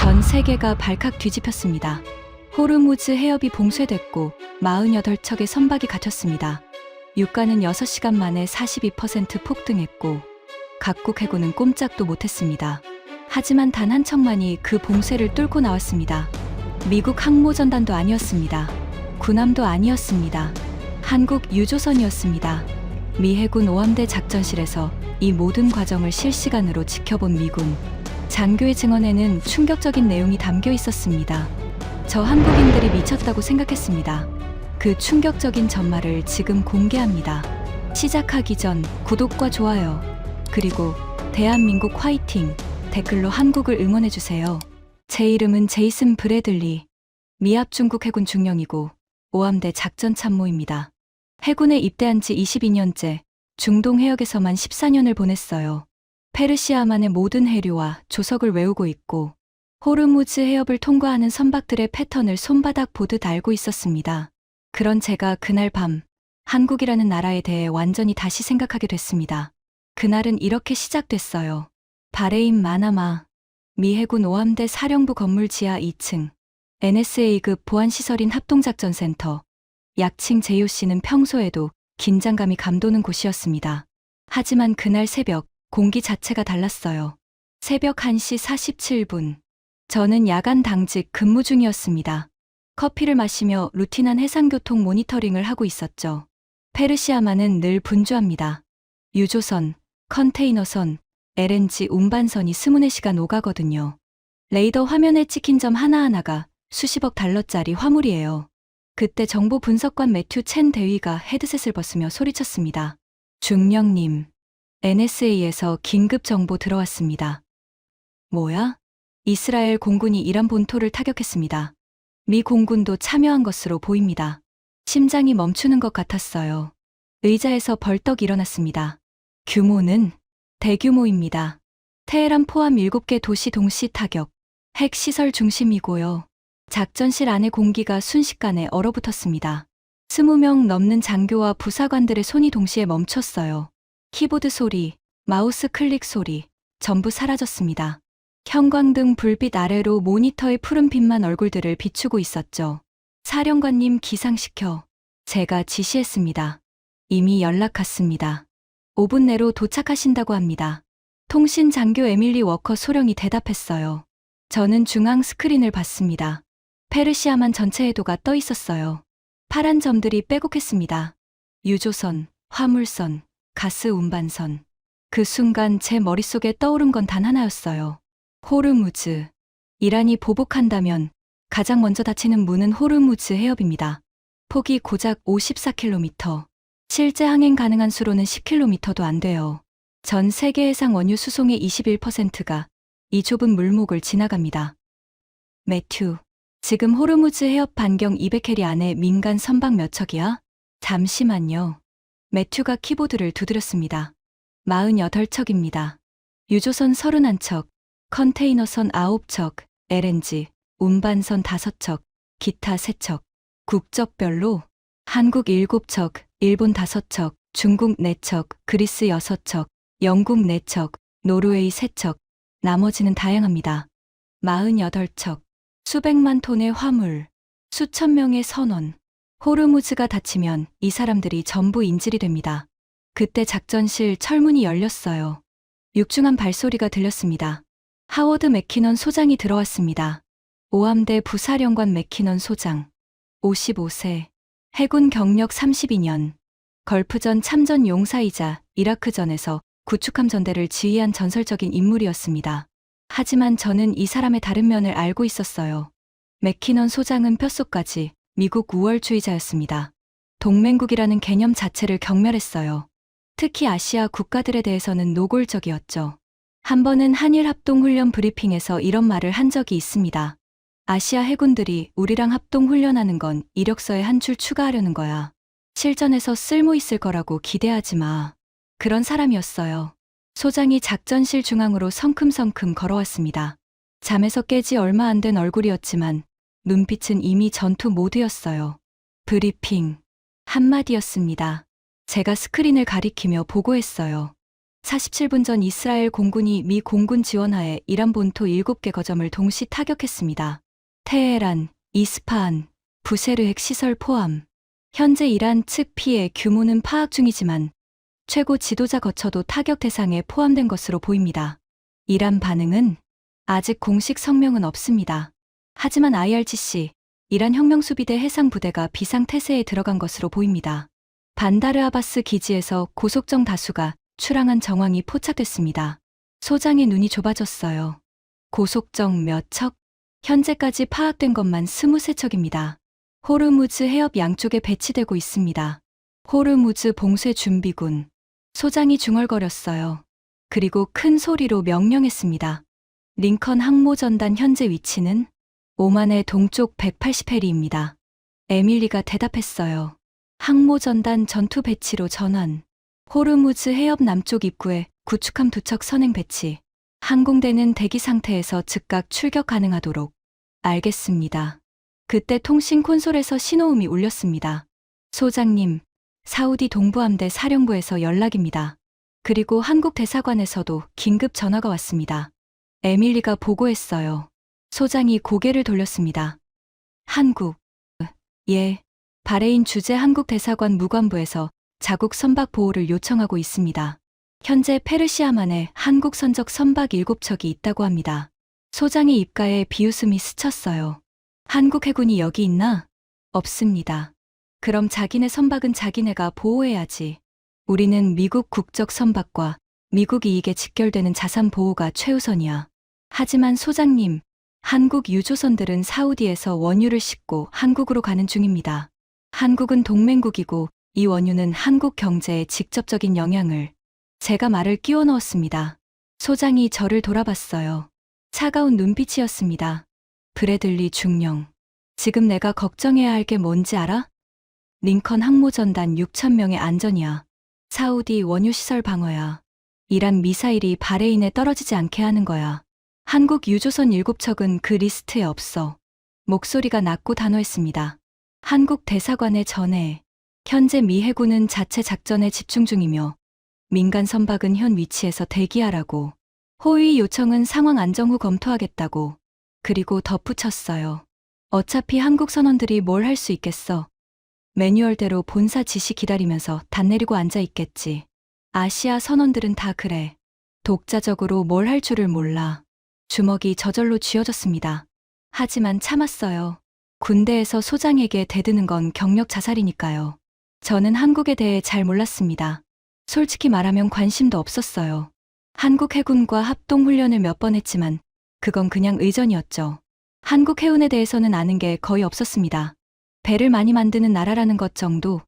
전 세계가 발칵 뒤집혔습니다. 호르무즈 해협이 봉쇄됐고 48척의 선박이 갇혔습니다. 유가는 6시간 만에 42% 폭등했고 각국 해군은 꼼짝도 못했습니다. 하지만 단 한 척만이 그 봉쇄를 뚫고 나왔습니다. 미국 항모전단도 아니었습니다. 군함도 아니었습니다. 한국 유조선이었습니다. 미 해군 오함대 작전실에서 이 모든 과정을 실시간으로 지켜본 미군. 장교의 증언에는 충격적인 내용이 담겨 있었습니다. 저 한국인들이 미쳤다고 생각했습니다. 그 충격적인 전말을 지금 공개합니다. 시작하기 전 구독과 좋아요, 그리고 대한민국 화이팅 댓글로 한국을 응원해주세요. 제 이름은 제이슨 브래들리. 미합 중국 해군 중령이고 오함대 작전 참모입니다. 해군에 입대한 지 22년째, 중동 해역에서만 14년을 보냈어요. 페르시아만의 모든 해류와 조석을 외우고 있고 호르무즈 해협을 통과하는 선박들의 패턴을 손바닥 보듯 알고 있었습니다. 그런 제가 그날 밤 한국이라는 나라에 대해 완전히 다시 생각하게 됐습니다. 그날은 이렇게 시작됐어요. 바레인 마나마 미 해군 오함대 사령부 건물 지하 2층 NSA급 보안시설인 합동작전센터, 약칭 JOC는 평소에도 긴장감이 감도는 곳이었습니다. 하지만 그날 새벽 공기 자체가 달랐어요. 새벽 1시 47분. 저는 야간 당직 근무 중이었습니다. 커피를 마시며 루틴한 해상교통 모니터링을 하고 있었죠. 페르시아만은 늘 분주합니다. 유조선, 컨테이너선, LNG 운반선이 24시간 오가거든요. 레이더 화면에 찍힌 점 하나하나가 수십억 달러짜리 화물이에요. 그때 정보 분석관 매튜 첸 대위가 헤드셋을 벗으며 소리쳤습니다. 중령님, NSA에서 긴급 정보 들어왔습니다. 뭐야? 이스라엘 공군이 이란 본토를 타격했습니다. 미 공군도 참여한 것으로 보입니다. 심장이 멈추는 것 같았어요. 의자에서 벌떡 일어났습니다. 규모는 대규모입니다. 테헤란 포함 7개 도시 동시 타격, 핵시설 중심이고요. 작전실 안의 공기가 순식간에 얼어붙었습니다. 20명 넘는 장교와 부사관들의 손이 동시에 멈췄어요. 키보드 소리, 마우스 클릭 소리, 전부 사라졌습니다. 형광등 불빛 아래로 모니터의 푸른빛만 얼굴들을 비추고 있었죠. 사령관님 기상시켜. 제가 지시했습니다. 이미 연락 갔습니다. 5분 내로 도착하신다고 합니다. 통신 장교 에밀리 워커 소령이 대답했어요. 저는 중앙 스크린을 봤습니다. 페르시아만 전체 해도가 떠 있었어요. 파란 점들이 빼곡했습니다. 유조선, 화물선, 가스 운반선. 그 순간 제 머릿속에 떠오른 건 단 하나였어요. 호르무즈. 이란이 보복한다면 가장 먼저 닫히는 문은 호르무즈 해협입니다. 폭이 고작 54km. 실제 항행 가능한 수로는 10km도 안 돼요. 전 세계 해상 원유 수송의 21%가 이 좁은 물목을 지나갑니다. 매튜, 지금 호르무즈 해협 반경 200캐리 안에 민간 선박 몇 척이야? 잠시만요. 매튜가 키보드를 두드렸습니다. 48척입니다. 유조선 31척, 컨테이너선 9척, LNG, 운반선 5척, 기타 3척. 국적별로 한국 7척, 일본 5척, 중국 4척, 그리스 6척, 영국 4척, 노르웨이 3척, 나머지는 다양합니다. 48척, 수백만 톤의 화물, 수천 명의 선원. 호르무즈가 닫히면 이 사람들이 전부 인질이 됩니다. 그때 작전실 철문이 열렸어요. 육중한 발소리가 들렸습니다. 하워드 맥키넌 소장이 들어왔습니다. 오함대 부사령관 맥키넌 소장. 55세. 해군 경력 32년. 걸프전 참전 용사이자 이라크전에서 구축함 전대를 지휘한 전설적인 인물이었습니다. 하지만 저는 이 사람의 다른 면을 알고 있었어요. 맥키넌 소장은 뼛속까지 미국 우월주의자였습니다. 동맹국이라는 개념 자체를 경멸했어요. 특히 아시아 국가들에 대해서는 노골적이었죠. 한 번은 한일 합동훈련 브리핑에서 이런 말을 한 적이 있습니다. 아시아 해군들이 우리랑 합동훈련하는 건 이력서에 한 줄 추가하려는 거야. 실전에서 쓸모 있을 거라고 기대하지 마. 그런 사람이었어요. 소장이 작전실 중앙으로 성큼성큼 걸어왔습니다. 잠에서 깨지 얼마 안 된 얼굴이었지만 눈빛은 이미 전투 모드였어요. 브리핑. 한마디였습니다. 제가 스크린을 가리키며 보고했어요. 47분 전 이스라엘 공군이 미 공군 지원하에 이란 본토 7개 거점을 동시 타격했습니다. 테헤란, 이스파한, 부세르 핵시설 포함. 현재 이란 측 피해 규모는 파악 중이지만 최고 지도자 거처도 타격 대상에 포함된 것으로 보입니다. 이란 반응은 아직 공식 성명은 없습니다. 하지만 IRGC, 이란 혁명수비대 해상부대가 비상태세에 들어간 것으로 보입니다. 반다르 아바스 기지에서 고속정 다수가 출항한 정황이 포착됐습니다. 소장의 눈이 좁아졌어요. 고속정 몇 척? 현재까지 파악된 것만 23척입니다. 호르무즈 해협 양쪽에 배치되고 있습니다. 호르무즈 봉쇄 준비군. 소장이 중얼거렸어요. 그리고 큰 소리로 명령했습니다. 링컨 항모전단 현재 위치는 오만의 동쪽 180해리입니다. 에밀리가 대답했어요. 항모전단 전투 배치로 전환. 호르무즈 해협 남쪽 입구에 구축함 2척 선행 배치. 항공대는 대기 상태에서 즉각 출격 가능하도록. 알겠습니다. 그때 통신 콘솔에서 신호음이 울렸습니다. 소장님, 사우디 동부함대 사령부에서 연락입니다. 그리고 한국 대사관에서도 긴급 전화가 왔습니다. 에밀리가 보고했어요. 소장이 고개를 돌렸습니다. 한국. 예. 바레인 주재 한국 대사관 무관부에서 자국 선박 보호를 요청하고 있습니다. 현재 페르시아만에 한국 선적 선박 7척이 있다고 합니다. 소장의 입가에 비웃음이 스쳤어요. 한국 해군이 여기 있나? 없습니다. 그럼 자기네 선박은 자기네가 보호해야지. 우리는 미국 국적 선박과 미국 이익에 직결되는 자산 보호가 최우선이야. 하지만 소장님, 한국 유조선들은 사우디에서 원유를 싣고 한국으로 가는 중입니다. 한국은 동맹국이고 이 원유는 한국 경제에 직접적인 영향을. 제가 말을 끼워 넣었습니다. 소장이 저를 돌아봤어요. 차가운 눈빛이었습니다. 브래들리 중령. 지금 내가 걱정해야 할 게 뭔지 알아? 링컨 항모전단 6,000명의 안전이야. 사우디 원유시설 방어야. 이란 미사일이 바레인에 떨어지지 않게 하는 거야. 한국 유조선 7척은 그 리스트에 없어. 목소리가 낮고 단호했습니다. 한국 대사관에 전해. 현재 미 해군은 자체 작전에 집중 중이며 민간 선박은 현 위치에서 대기하라고. 호의 요청은 상황 안정 후 검토하겠다고. 그리고 덧붙였어요. 어차피 한국 선원들이 뭘 할 수 있겠어. 매뉴얼대로 본사 지시 기다리면서 단 내리고 앉아 있겠지. 아시아 선원들은 다 그래. 독자적으로 뭘 할 줄을 몰라. 주먹이 저절로 쥐어졌습니다. 하지만 참았어요. 군대에서 소장에게 대드는 건 경력 자살이니까요. 저는 한국에 대해 잘 몰랐습니다. 솔직히 말하면 관심도 없었어요. 한국 해군과 합동훈련을 몇 번 했지만 그건 그냥 의전이었죠. 한국 해운에 대해서는 아는 게 거의 없었습니다. 배를 많이 만드는 나라라는 것 정도,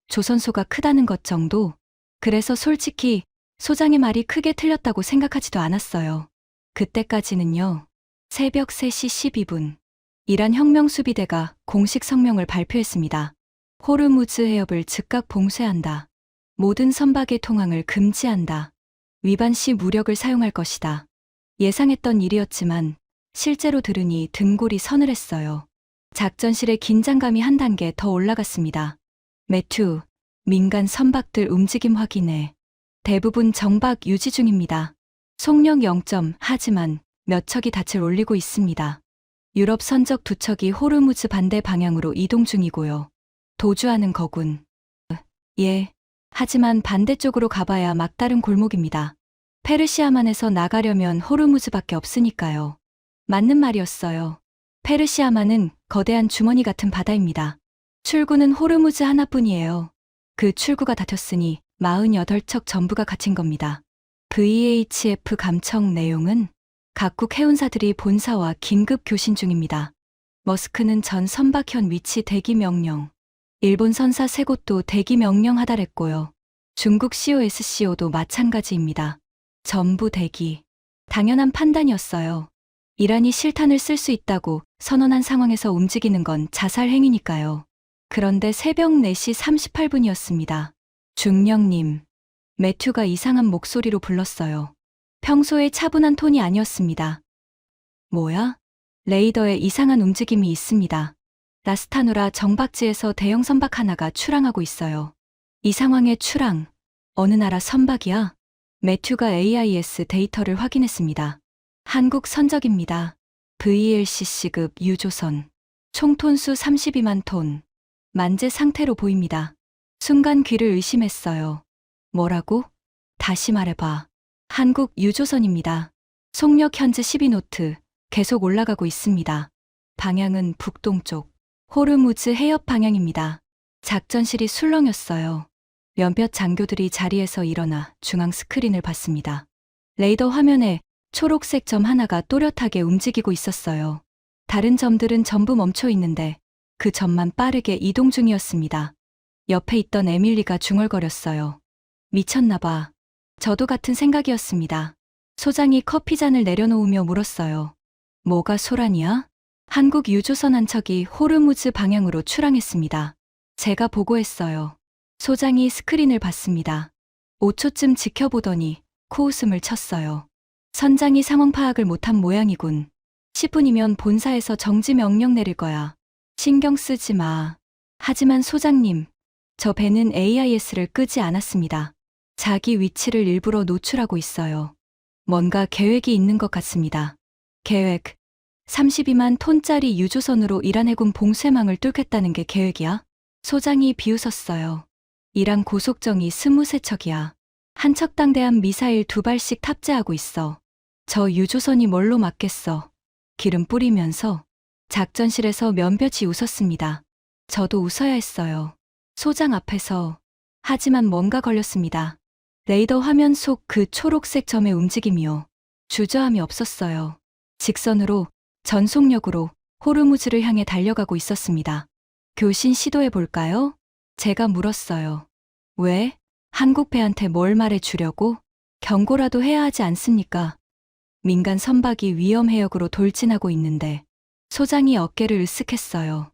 조선소가 크다는 것 정도. 그래서 솔직히 소장의 말이 크게 틀렸다고 생각하지도 않았어요. 그때까지는요. 새벽 3시 12분. 이란 혁명수비대가 공식 성명을 발표했습니다. 호르무즈 해협을 즉각 봉쇄한다. 모든 선박의 통항을 금지한다. 위반 시 무력을 사용할 것이다. 예상했던 일이었지만 실제로 들으니 등골이 서늘했어요. 작전실의 긴장감이 한 단계 더 올라갔습니다. 매튜, 민간 선박들 움직임 확인해. 대부분 정박 유지 중입니다. 속력 0점, 하지만 몇 척이 닻을 올리고 있습니다. 유럽 선적 2척이 호르무즈 반대 방향으로 이동 중이고요. 도주하는 거군. 예. 하지만 반대쪽으로 가봐야 막다른 골목입니다. 페르시아만에서 나가려면 호르무즈밖에 없으니까요. 맞는 말이었어요. 페르시아만은 거대한 주머니 같은 바다입니다. 출구는 호르무즈 하나뿐이에요. 그 출구가 닫혔으니 48척 전부가 갇힌 겁니다. VHF 감청 내용은 각국 해운사들이 본사와 긴급 교신 중입니다. 머스크는 전 선박현 위치 대기 명령. 일본 선사 3곳도 대기 명령 하달했고요. 중국 COSCO도 마찬가지입니다. 전부 대기. 당연한 판단이었어요. 이란이 실탄을 쓸 수 있다고 선언한 상황에서 움직이는 건 자살 행위니까요. 그런데 새벽 4시 38분이었습니다. 중령님. 매튜가 이상한 목소리로 불렀어요. 평소에 차분한 톤이 아니었습니다. 뭐야? 레이더에 이상한 움직임이 있습니다. 라스타누라 정박지에서 대형 선박 하나가 출항하고 있어요. 이 상황에 출항. 어느 나라 선박이야? 매튜가 AIS 데이터를 확인했습니다. 한국 선적입니다. VLCC급 유조선. 총 톤수 32만 톤. 만재 상태로 보입니다. 순간 귀를 의심했어요. 뭐라고? 다시 말해봐. 한국 유조선입니다. 속력 현재 12노트. 계속 올라가고 있습니다. 방향은 북동쪽. 호르무즈 해협 방향입니다. 작전실이 술렁였어요. 몇몇 장교들이 자리에서 일어나 중앙 스크린을 봤습니다. 레이더 화면에 초록색 점 하나가 또렷하게 움직이고 있었어요. 다른 점들은 전부 멈춰 있는데 그 점만 빠르게 이동 중이었습니다. 옆에 있던 에밀리가 중얼거렸어요. 미쳤나봐. 저도 같은 생각이었습니다. 소장이 커피잔을 내려놓으며 물었어요. 뭐가 소란이야? 한국 유조선 한 척이 호르무즈 방향으로 출항했습니다. 제가 보고했어요. 소장이 스크린을 봤습니다. 5초쯤 지켜보더니 코웃음을 쳤어요. 선장이 상황 파악을 못한 모양이군. 10분이면 본사에서 정지 명령 내릴 거야. 신경 쓰지 마. 하지만 소장님, 저 배는 AIS를 끄지 않았습니다. 자기 위치를 일부러 노출하고 있어요. 뭔가 계획이 있는 것 같습니다. 계획. 32만 톤짜리 유조선으로 이란 해군 봉쇄망을 뚫겠다는 게 계획이야? 소장이 비웃었어요. 이란 고속정이 23척이야. 한 척당 대한 미사일 2발씩 탑재하고 있어. 저 유조선이 뭘로 막겠어. 기름 뿌리면서 작전실에서 면볕이 웃었습니다. 저도 웃어야 했어요. 소장 앞에서. 하지만 뭔가 걸렸습니다. 레이더 화면 속 그 초록색 점의 움직임이요. 주저함이 없었어요. 직선으로, 전속력으로 호르무즈를 향해 달려가고 있었습니다. 교신 시도해 볼까요? 제가 물었어요. 왜? 한국 배한테 뭘 말해 주려고? 경고라도 해야 하지 않습니까? 민간 선박이 위험 해역으로 돌진하고 있는데. 소장이 어깨를 으쓱했어요.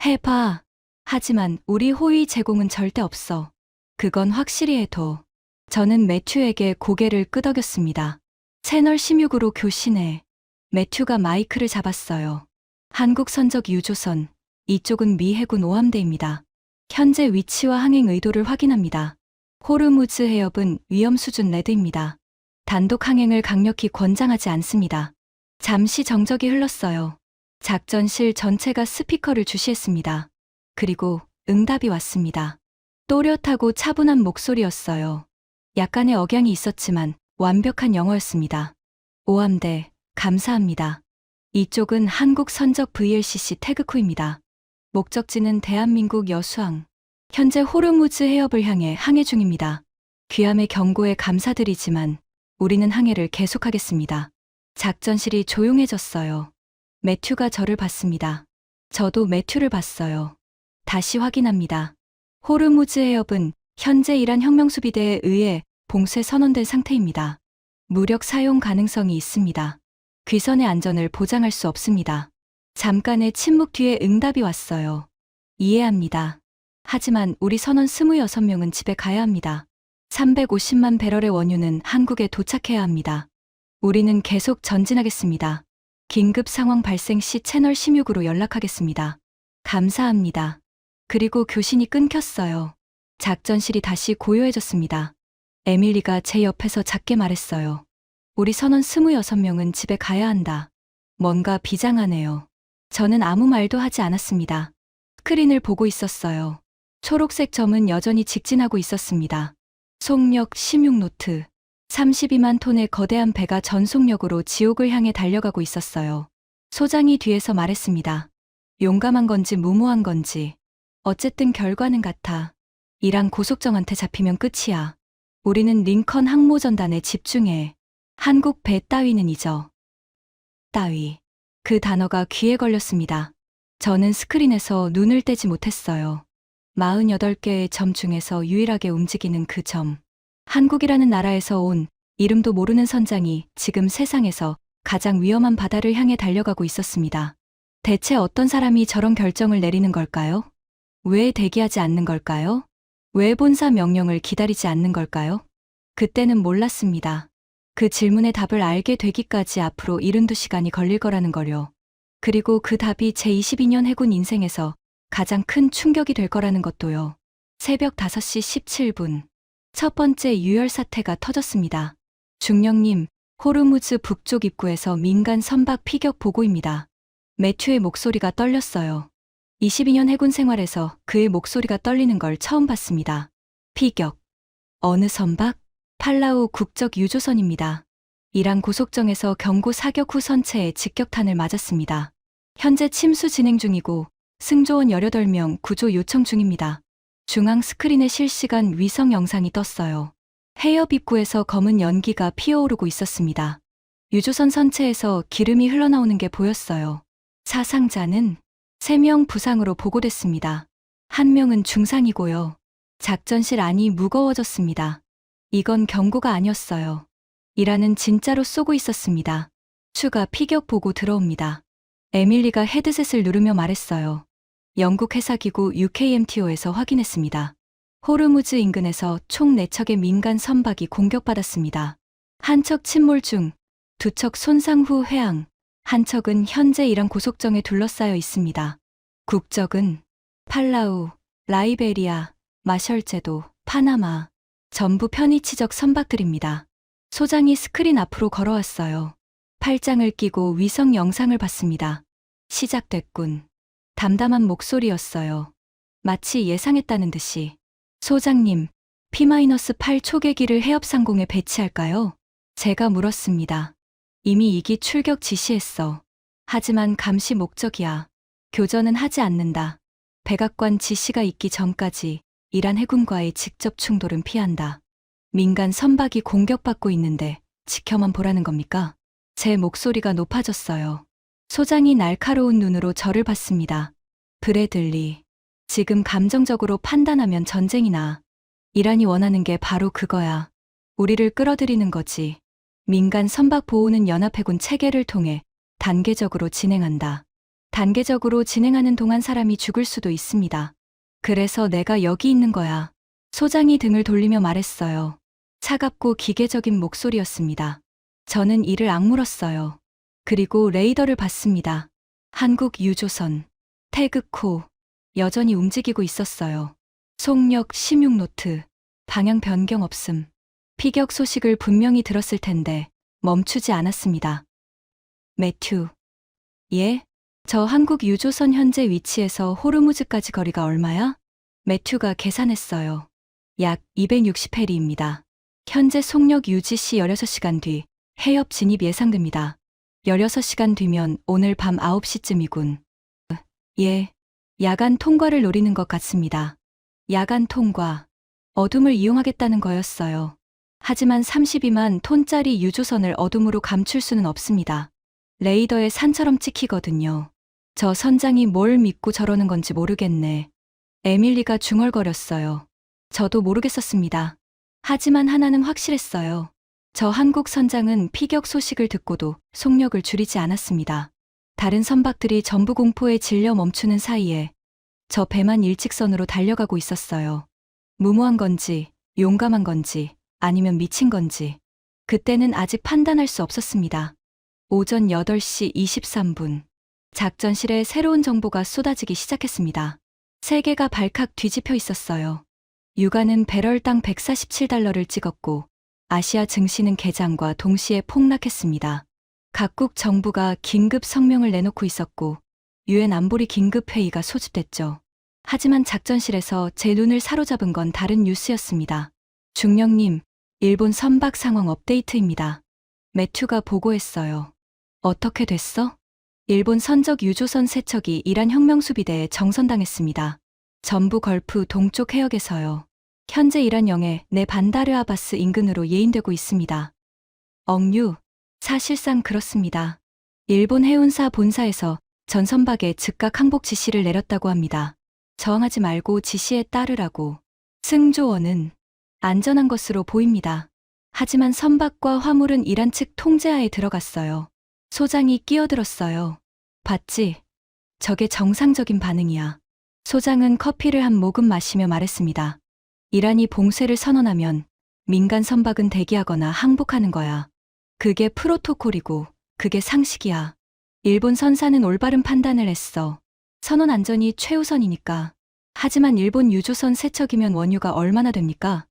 해봐. 하지만 우리 호위 제공은 절대 없어. 그건 확실히 해둬. 저는 매튜에게 고개를 끄덕였습니다. 채널 16으로 교신해. 매튜가 마이크를 잡았어요. 한국 선적 유조선, 이쪽은 미 해군 오함대입니다. 현재 위치와 항행 의도를 확인합니다. 호르무즈 해협은 위험 수준 레드입니다. 단독 항행을 강력히 권장하지 않습니다. 잠시 정적이 흘렀어요. 작전실 전체가 스피커를 주시했습니다. 그리고 응답이 왔습니다. 또렷하고 차분한 목소리였어요. 약간의 억양이 있었지만 완벽한 영어였습니다. 오함대, 감사합니다. 이쪽은 한국 선적 VLCC 태그코입니다. 목적지는 대한민국 여수항. 현재 호르무즈 해협을 향해 항해 중입니다. 귀함의 경고에 감사드리지만 우리는 항해를 계속하겠습니다. 작전실이 조용해졌어요. 매튜가 저를 봤습니다. 저도 매튜를 봤어요. 다시 확인합니다. 호르무즈 해협은 현재 이란 혁명수비대에 의해 봉쇄 선언된 상태입니다. 무력 사용 가능성이 있습니다. 귀선의 안전을 보장할 수 없습니다. 잠깐의 침묵 뒤에 응답이 왔어요. 이해합니다. 하지만 우리 선원 26명은 집에 가야 합니다. 350만 배럴의 원유는 한국에 도착해야 합니다. 우리는 계속 전진하겠습니다. 긴급 상황 발생 시 채널 16으로 연락하겠습니다. 감사합니다. 그리고 교신이 끊겼어요. 작전실이 다시 고요해졌습니다. 에밀리가 제 옆에서 작게 말했어요. 우리 선원 26명은 집에 가야 한다. 뭔가 비장하네요. 저는 아무 말도 하지 않았습니다. 스크린을 보고 있었어요. 초록색 점은 여전히 직진하고 있었습니다. 속력 16노트. 32만 톤의 거대한 배가 전속력으로 지옥을 향해 달려가고 있었어요. 소장이 뒤에서 말했습니다. 용감한 건지 무모한 건지. 어쨌든 결과는 같아. 이란 고속정한테 잡히면 끝이야. 우리는 링컨 항모전단에 집중해. 한국 배 따위는 잊어. 따위. 그 단어가 귀에 걸렸습니다. 저는 스크린에서 눈을 떼지 못했어요. 48개의 점 중에서 유일하게 움직이는 그 점. 한국이라는 나라에서 온 이름도 모르는 선장이 지금 세상에서 가장 위험한 바다를 향해 달려가고 있었습니다. 대체 어떤 사람이 저런 결정을 내리는 걸까요? 왜 대기하지 않는 걸까요? 왜 본사 명령을 기다리지 않는 걸까요? 그때는 몰랐습니다. 그 질문의 답을 알게 되기까지 앞으로 72시간이 걸릴 거라는 걸요. 그리고 그 답이 제 22년 해군 인생에서 가장 큰 충격이 될 거라는 것도요. 새벽 5시 17분. 첫 번째 유혈 사태가 터졌습니다. 중령님, 호르무즈 북쪽 입구에서 민간 선박 피격 보고입니다. 매튜의 목소리가 떨렸어요. 22년 해군 생활에서 그의 목소리가 떨리는 걸 처음 봤습니다. 피격. 어느 선박? 팔라우 국적 유조선입니다. 이란 고속정에서 경고 사격 후 선체에 직격탄을 맞았습니다. 현재 침수 진행 중이고 승조원 18명 구조 요청 중입니다. 중앙 스크린에 실시간 위성 영상이 떴어요. 해협 입구에서 검은 연기가 피어오르고 있었습니다. 유조선 선체에서 기름이 흘러나오는 게 보였어요. 사상자는 3명 부상으로 보고됐습니다. 1명은 중상이고요. 작전실 안이 무거워졌습니다. 이건 경고가 아니었어요. 이란은 진짜로 쏘고 있었습니다. 추가 피격 보고 들어옵니다. 에밀리가 헤드셋을 누르며 말했어요. 영국 해사기구 UKMTO에서 확인했습니다. 호르무즈 인근에서 총 4척의 민간 선박이 공격받았습니다. 한 척 침몰 중, 2척 손상 후 회항, 한 척은 현재 이란 고속정에 둘러싸여 있습니다. 국적은 팔라우, 라이베리아, 마셜제도, 파나마, 전부 편의치적 선박들입니다. 소장이 스크린 앞으로 걸어왔어요. 팔짱을 끼고 위성 영상을 봤습니다. 시작됐군. 담담한 목소리였어요. 마치 예상했다는 듯이. 소장님, P-8 초계기를 해협상공에 배치할까요? 제가 물었습니다. 이미 2기 출격 지시했어. 하지만 감시 목적이야. 교전은 하지 않는다. 백악관 지시가 있기 전까지 이란 해군과의 직접 충돌은 피한다. 민간 선박이 공격받고 있는데 지켜만 보라는 겁니까? 제 목소리가 높아졌어요. 소장이 날카로운 눈으로 저를 봤습니다. 브래들리, 지금 감정적으로 판단하면 전쟁이 나. 이란이 원하는 게 바로 그거야. 우리를 끌어들이는 거지. 민간 선박 보호는 연합해군 체계를 통해 단계적으로 진행한다. 단계적으로 진행하는 동안 사람이 죽을 수도 있습니다. 그래서 내가 여기 있는 거야. 소장이 등을 돌리며 말했어요. 차갑고 기계적인 목소리였습니다. 저는 이를 악물었어요. 그리고 레이더를 봤습니다. 한국 유조선, 태극호, 여전히 움직이고 있었어요. 속력 16노트, 방향 변경 없음. 피격 소식을 분명히 들었을 텐데 멈추지 않았습니다. 매튜. 예? 저 한국 유조선 현재 위치에서 호르무즈까지 거리가 얼마야? 매튜가 계산했어요. 약 260해리입니다. 현재 속력 유지 시 16시간 뒤 해협 진입 예상됩니다. 16시간 뒤면 오늘 밤 9시쯤이군. 예. 야간 통과를 노리는 것 같습니다. 야간 통과. 어둠을 이용하겠다는 거였어요. 하지만 32만 톤짜리 유조선을 어둠으로 감출 수는 없습니다. 레이더에 산처럼 찍히거든요. 저 선장이 뭘 믿고 저러는 건지 모르겠네. 에밀리가 중얼거렸어요. 저도 모르겠었습니다. 하지만 하나는 확실했어요. 저 한국 선장은 피격 소식을 듣고도 속력을 줄이지 않았습니다. 다른 선박들이 전부 공포에 질려 멈추는 사이에 저 배만 일직선으로 달려가고 있었어요. 무모한 건지, 용감한 건지, 아니면 미친 건지. 그때는 아직 판단할 수 없었습니다. 오전 8시 23분. 작전실에 새로운 정보가 쏟아지기 시작했습니다. 세계가 발칵 뒤집혀 있었어요. 유가는 배럴당 147달러를 찍었고 아시아 증시는 개장과 동시에 폭락했습니다. 각국 정부가 긴급 성명을 내놓고 있었고 유엔 안보리 긴급회의가 소집됐죠. 하지만 작전실에서 제 눈을 사로잡은 건 다른 뉴스였습니다. 중령님, 일본 선박 상황 업데이트입니다. 매튜가 보고했어요. 어떻게 됐어? 일본 선적 유조선 3척이 이란 혁명수비대에 정선당했습니다. 전부 걸프 동쪽 해역에서요. 현재 이란 영해 내 반다르 아바스 인근으로 예인되고 있습니다. 억류, 사실상 그렇습니다. 일본 해운사 본사에서 전 선박에 즉각 항복 지시를 내렸다고 합니다. 저항하지 말고 지시에 따르라고. 승조원은 안전한 것으로 보입니다. 하지만 선박과 화물은 이란 측 통제하에 들어갔어요. 소장이 끼어들었어요. 봤지? 저게 정상적인 반응이야. 소장은 커피를 한 모금 마시며 말했습니다. 이란이 봉쇄를 선언하면 민간 선박은 대기하거나 항복하는 거야. 그게 프로토콜이고 그게 상식이야. 일본 선사는 올바른 판단을 했어. 선원 안전이 최우선이니까. 하지만 일본 유조선 3척이면 원유가 얼마나 됩니까?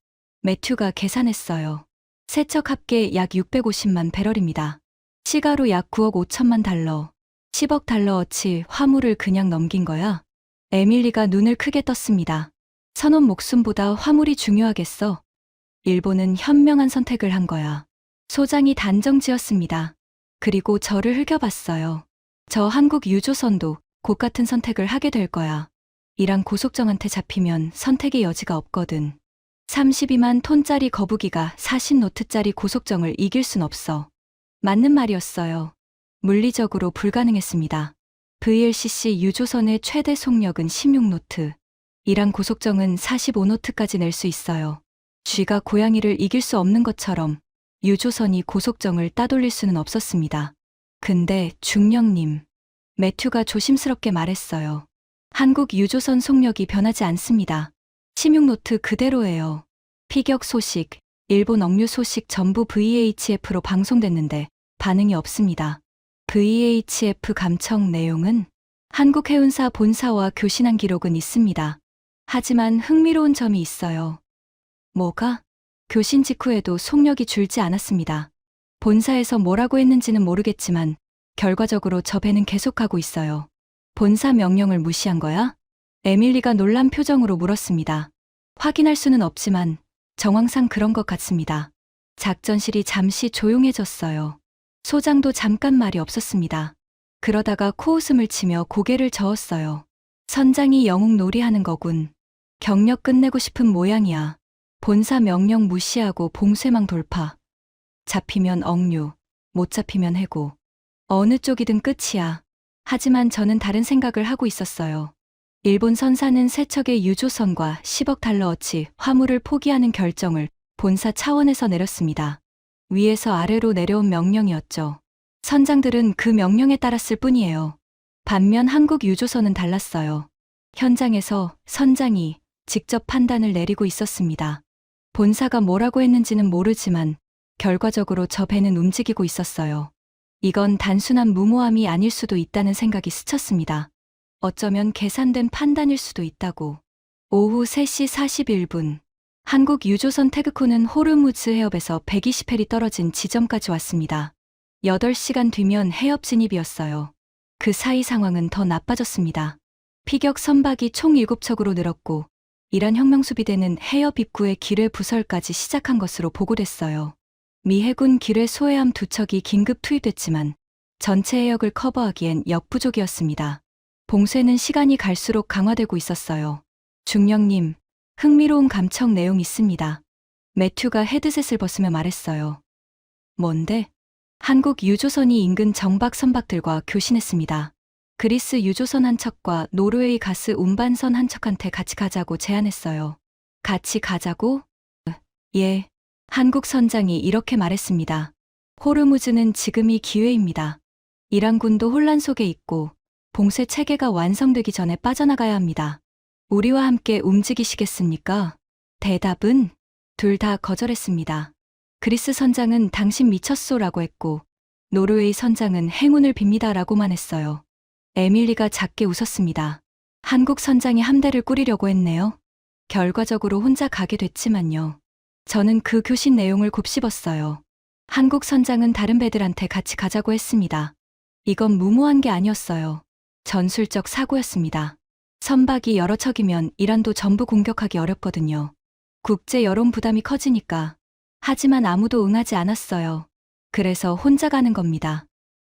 매튜가 계산했어요. 세척 합계 약 650만 배럴입니다. 시가로 약 9억 5천만 달러. 10억 달러어치 화물을 그냥 넘긴 거야? 에밀리가 눈을 크게 떴습니다. 선원 목숨보다 화물이 중요하겠어. 일본은 현명한 선택을 한 거야. 소장이 단정 지었습니다. 그리고 저를 흘겨봤어요. 저 한국 유조선도 곧 같은 선택을 하게 될 거야. 이란 고속정한테 잡히면 선택의 여지가 없거든. 32만 톤짜리 거북이가 40노트짜리 고속정을 이길 순 없어. 맞는 말이었어요. 물리적으로 불가능했습니다. VLCC 유조선의 최대 속력은 16노트. 이란 고속정은 45노트까지 낼 수 있어요. 쥐가 고양이를 이길 수 없는 것처럼 유조선이 고속정을 따돌릴 수는 없었습니다. 근데 중령님, 매튜가 조심스럽게 말했어요. 한국 유조선 속력이 변하지 않습니다. 16노트 그대로예요. 피격 소식, 일본 억류 소식 전부 VHF로 방송됐는데 반응이 없습니다. VHF 감청 내용은 한국 해운사 본사와 교신한 기록은 있습니다. 하지만 흥미로운 점이 있어요. 뭐가? 교신 직후에도 속력이 줄지 않았습니다. 본사에서 뭐라고 했는지는 모르겠지만 결과적으로 저 배는 계속가고 있어요. 본사 명령을 무시한 거야? 에밀리가 놀란 표정으로 물었습니다. 확인할 수는 없지만 정황상 그런 것 같습니다. 작전실이 잠시 조용해졌어요. 소장도 잠깐 말이 없었습니다. 그러다가 코웃음을 치며 고개를 저었어요. 선장이 영웅 놀이하는 거군. 경력 끝내고 싶은 모양이야. 본사 명령 무시하고 봉쇄망 돌파. 잡히면 억류, 못 잡히면 해고. 어느 쪽이든 끝이야. 하지만 저는 다른 생각을 하고 있었어요. 일본 선사는 세 척의 유조선과 10억 달러어치 화물을 포기하는 결정을 본사 차원에서 내렸습니다. 위에서 아래로 내려온 명령이었죠. 선장들은 그 명령에 따랐을 뿐이에요. 반면 한국 유조선은 달랐어요. 현장에서 선장이 직접 판단을 내리고 있었습니다. 본사가 뭐라고 했는지는 모르지만 결과적으로 저 배는 움직이고 있었어요. 이건 단순한 무모함이 아닐 수도 있다는 생각이 스쳤습니다. 어쩌면 계산된 판단일 수도 있다고. 오후 3시 41분. 한국 유조선 태그코는 호르무즈 해협에서 120해리 떨어진 지점까지 왔습니다. 8시간 뒤면 해협 진입이었어요. 그 사이 상황은 더 나빠졌습니다. 피격 선박이 총 7척으로 늘었고 이란 혁명수비대는 해협 입구의 기뢰 부설까지 시작한 것으로 보고됐어요. 미 해군 기뢰 소해함 2척이 긴급 투입됐지만 전체 해역을 커버하기엔 역부족이었습니다. 봉쇄는 시간이 갈수록 강화되고 있었어요. 중령님, 흥미로운 감청 내용 있습니다. 매튜가 헤드셋을 벗으며 말했어요. 뭔데? 한국 유조선이 인근 정박 선박들과 교신했습니다. 그리스 유조선 한 척과 노르웨이 가스 운반선 한 척한테 같이 가자고 제안했어요. 같이 가자고? 예. 한국 선장이 이렇게 말했습니다. 호르무즈는 지금이 기회입니다. 이란군도 혼란 속에 있고 봉쇄 체계가 완성되기 전에 빠져나가야 합니다. 우리와 함께 움직이시겠습니까? 대답은 둘 다 거절했습니다. 그리스 선장은 당신 미쳤소라고 했고 노르웨이 선장은 행운을 빕니다라고만 했어요. 에밀리가 작게 웃었습니다. 한국 선장이 함대를 꾸리려고 했네요. 결과적으로 혼자 가게 됐지만요. 저는 그 교신 내용을 곱씹었어요. 한국 선장은 다른 배들한테 같이 가자고 했습니다. 이건 무모한 게 아니었어요. 전술적 사고였습니다. 선박이 여러 척이면 이란도 전부 공격하기 어렵거든요. 국제 여론 부담이 커지니까. 하지만 아무도 응하지 않았어요. 그래서 혼자 가는 겁니다.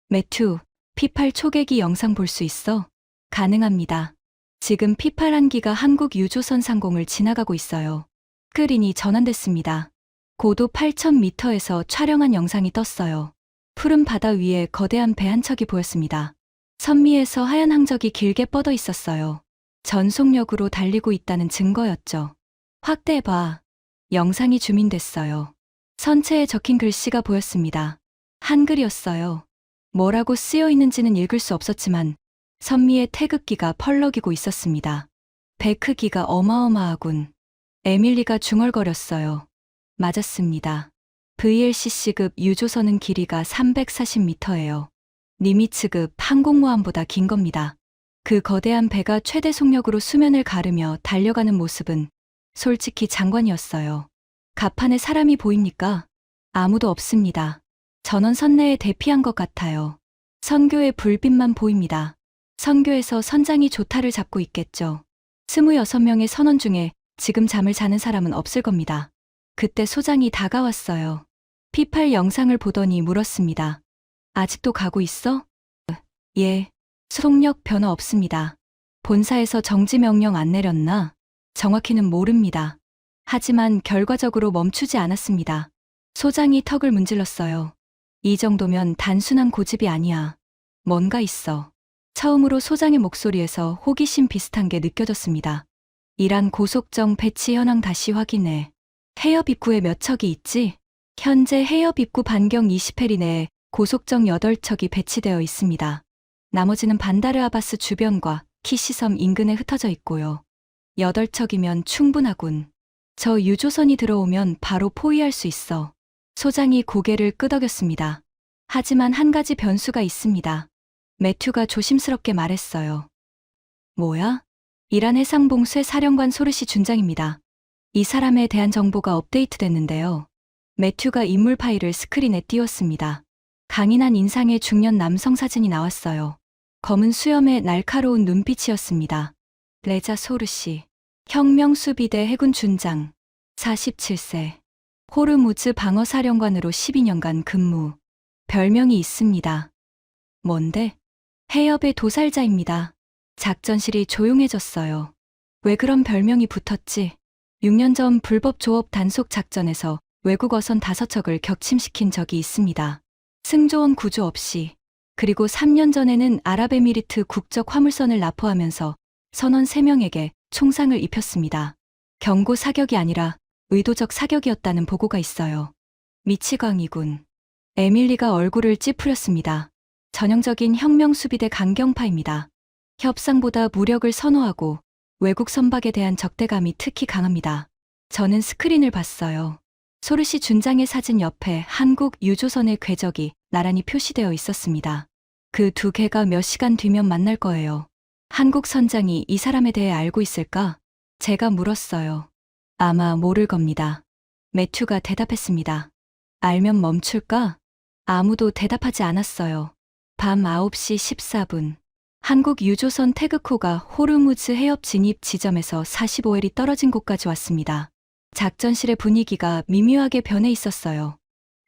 매튜, P8 초계기 영상 볼 수 있어? 가능합니다. 지금 P8 한기가 한국 유조선 상공을 지나가고 있어요. 스크린이 전환됐습니다. 고도 8,000m에서 촬영한 영상이 떴어요. 푸른 바다 위에 거대한 배 한 척이 보였습니다. 선미에서 하얀 항적이 길게 뻗어 있었어요. 전속력으로 달리고 있다는 증거였죠. 확대봐. 영상이 줌인됐어요. 선체에 적힌 글씨가 보였습니다. 한글이었어요. 뭐라고 쓰여 있는지는 읽을 수 없었지만 선미의 태극기가 펄럭이고 있었습니다. 배 크기가 어마어마하군. 에밀리가 중얼거렸어요. 맞았습니다. VLCC급 유조선은 길이가 340m예요. 니미츠급 항공모함보다 긴 겁니다. 그 거대한 배가 최대 속력으로 수면을 가르며 달려가는 모습은 솔직히 장관이었어요. 갑판에 사람이 보입니까? 아무도 없습니다. 전원 선내에 대피한 것 같아요. 선교의 불빛만 보입니다. 선교에서 선장이 조타를 잡고 있겠죠. 26명의 선원 중에 지금 잠을 자는 사람은 없을 겁니다. 그때 소장이 다가왔어요. P8 영상을 보더니 물었습니다. 아직도 가고 있어? 예. 속력 변화 없습니다. 본사에서 정지 명령 안 내렸나? 정확히는 모릅니다. 하지만 결과적으로 멈추지 않았습니다. 소장이 턱을 문질렀어요. 이 정도면 단순한 고집이 아니야. 뭔가 있어. 처음으로 소장의 목소리에서 호기심 비슷한 게 느껴졌습니다. 이란 고속정 배치 현황 다시 확인해. 해협 입구에 몇 척이 있지? 현재 해협 입구 반경 20해리 내에 고속정 8척이 배치되어 있습니다. 나머지는 반다르 아바스 주변과 키시섬 인근에 흩어져 있고요. 8척이면 충분하군. 저 유조선이 들어오면 바로 포위할 수 있어. 소장이 고개를 끄덕였습니다. 하지만 한 가지 변수가 있습니다. 매튜가 조심스럽게 말했어요. 뭐야? 이란 해상봉쇄 사령관 소르시 준장입니다. 이 사람에 대한 정보가 업데이트됐는데요. 매튜가 인물 파일을 스크린에 띄웠습니다. 강인한 인상의 중년 남성 사진이 나왔어요. 검은 수염에 날카로운 눈빛이었습니다. 레자 소르시, 혁명수비대 해군 준장, 47세, 호르무즈 방어사령관으로 12년간 근무. 별명이 있습니다. 뭔데? 해협의 도살자입니다. 작전실이 조용해졌어요. 왜 그런 별명이 붙었지? 6년 전 불법 조업 단속 작전에서 외국 어선 5척을 격침시킨 적이 있습니다. 승조원 구조 없이. 그리고 3년 전에는 아랍에미리트 국적 화물선을 납포하면서 선원 3명에게 총상을 입혔습니다. 경고 사격이 아니라 의도적 사격이었다는 보고가 있어요. 미치광이군. 에밀리가 얼굴을 찌푸렸습니다. 전형적인 혁명수비대 강경파입니다. 협상보다 무력을 선호하고 외국 선박에 대한 적대감이 특히 강합니다. 저는 스크린을 봤어요. 소르시 준장의 사진 옆에 한국 유조선의 궤적이 나란히 표시되어 있었습니다. 그 두 개가 몇 시간 뒤면 만날 거예요. 한국 선장이 이 사람에 대해 알고 있을까? 제가 물었어요. 아마 모를 겁니다. 매튜가 대답했습니다. 알면 멈출까? 아무도 대답하지 않았어요. 밤 9시 14분. 한국 유조선 태그코가 호르무즈 해협 진입 지점에서 45일이 떨어진 곳까지 왔습니다. 작전실의 분위기가 미묘하게 변해 있었어요.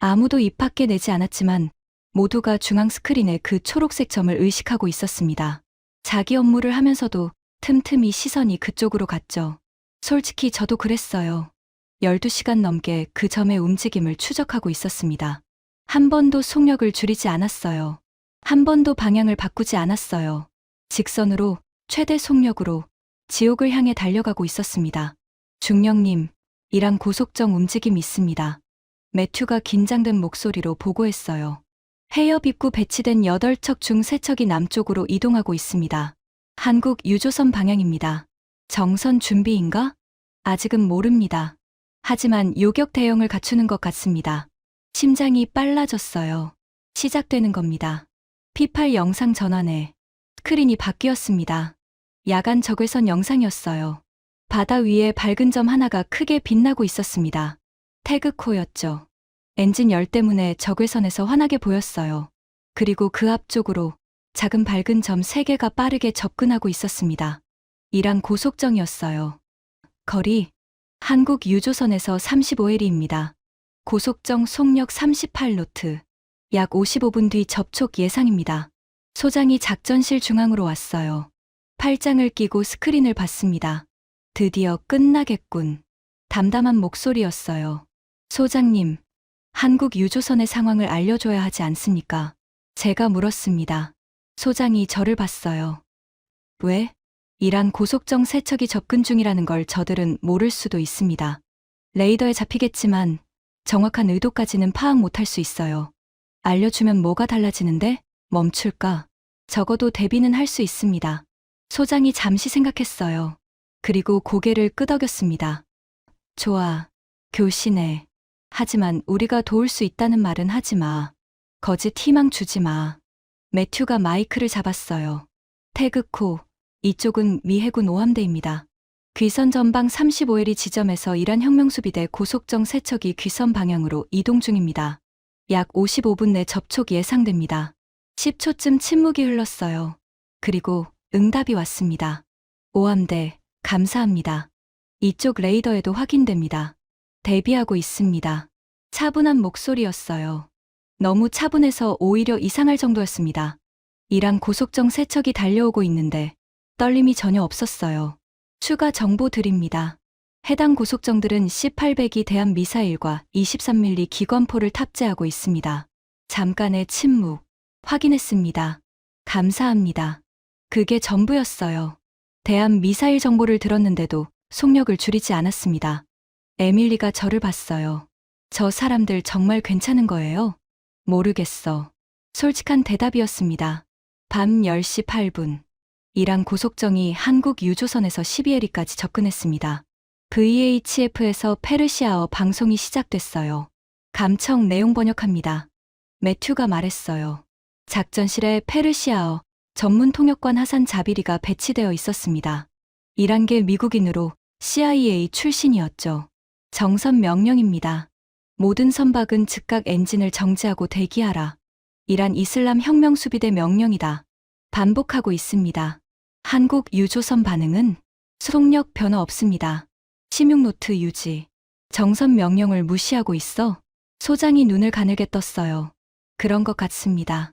아무도 입 밖에 내지 않았지만 모두가 중앙 스크린의 그 초록색 점을 의식하고 있었습니다. 자기 업무를 하면서도 틈틈이 시선이 그쪽으로 갔죠. 솔직히 저도 그랬어요. 12시간 넘게 그 점의 움직임을 추적하고 있었습니다. 한 번도 속력을 줄이지 않았어요. 한 번도 방향을 바꾸지 않았어요. 직선으로, 최대 속력으로 지옥을 향해 달려가고 있었습니다. 중령님, 이란 고속정 움직임 있습니다. 매튜가 긴장된 목소리로 보고했어요. 해협 입구 배치된 8척 중 3척이 남쪽으로 이동하고 있습니다. 한국 유조선 방향입니다. 정선 준비인가? 아직은 모릅니다. 하지만 요격 대응을 갖추는 것 같습니다. 심장이 빨라졌어요. 시작되는 겁니다. P8 영상 전환에 스크린이 바뀌었습니다. 야간 적외선 영상이었어요. 바다 위에 밝은 점 하나가 크게 빛나고 있었습니다. 태그코였죠. 엔진 열 때문에 적외선에서 환하게 보였어요. 그리고 그 앞쪽으로 작은 밝은 점 3개가 빠르게 접근하고 있었습니다. 이란 고속정이었어요. 거리, 한국 유조선에서 35해리입니다. 고속정 속력 38노트. 약 55분 뒤 접촉 예상입니다. 소장이 작전실 중앙으로 왔어요. 팔짱을 끼고 스크린을 봤습니다. 드디어 끝나겠군. 담담한 목소리였어요. 소장님, 한국 유조선의 상황을 알려줘야 하지 않습니까? 제가 물었습니다. 소장이 저를 봤어요. 왜? 이란 고속정 3척이 접근 중이라는 걸 저들은 모를 수도 있습니다. 레이더에 잡히겠지만 정확한 의도까지는 파악 못할 수 있어요. 알려주면 뭐가 달라지는데? 멈출까? 적어도 대비는 할 수 있습니다. 소장이 잠시 생각했어요. 그리고 고개를 끄덕였습니다. 좋아. 교신해. 하지만 우리가 도울 수 있다는 말은 하지 마. 거짓 희망 주지 마. 매튜가 마이크를 잡았어요. 태그코, 이쪽은 미 해군 오함대입니다. 귀선 전방 35L이 지점에서 이란 혁명수비대 고속정 세척이 귀선 방향으로 이동 중입니다. 약 55분 내 접촉이 예상됩니다. 10초쯤 침묵이 흘렀어요. 그리고 응답이 왔습니다. 오함대, 감사합니다. 이쪽 레이더에도 확인됩니다. 대비하고 있습니다. 차분한 목소리였어요. 너무 차분해서 오히려 이상할 정도였습니다. 이란 고속정 세척이 달려오고 있는데 떨림이 전혀 없었어요. 추가 정보 드립니다. 해당 고속정들은 C-800이 대함 미사일과 23mm 기관포를 탑재하고 있습니다. 잠깐의 침묵. 확인했습니다. 감사합니다. 그게 전부였어요. 대함 미사일 정보를 들었는데도 속력을 줄이지 않았습니다. 에밀리가 저를 봤어요. 저 사람들 정말 괜찮은 거예요? 모르겠어. 솔직한 대답이었습니다. 밤 10시 8분. 이란 고속정이 한국 유조선에서 12L까지 접근했습니다. VHF에서 페르시아어 방송이 시작됐어요. 감청 내용 번역합니다. 매튜가 말했어요. 작전실에 페르시아어 전문 통역관 하산 자비리가 배치되어 있었습니다. 이란계 미국인으로 CIA 출신이었죠. 정선 명령입니다. 모든 선박은 즉각 엔진을 정지하고 대기하라. 이란 이슬람 혁명수비대 명령이다. 반복하고 있습니다. 한국 유조선 반응은 속력 변화 없습니다. 심육 노트 유지. 정선 명령을 무시하고 있어? 소장이 눈을 가늘게 떴어요. 그런 것 같습니다.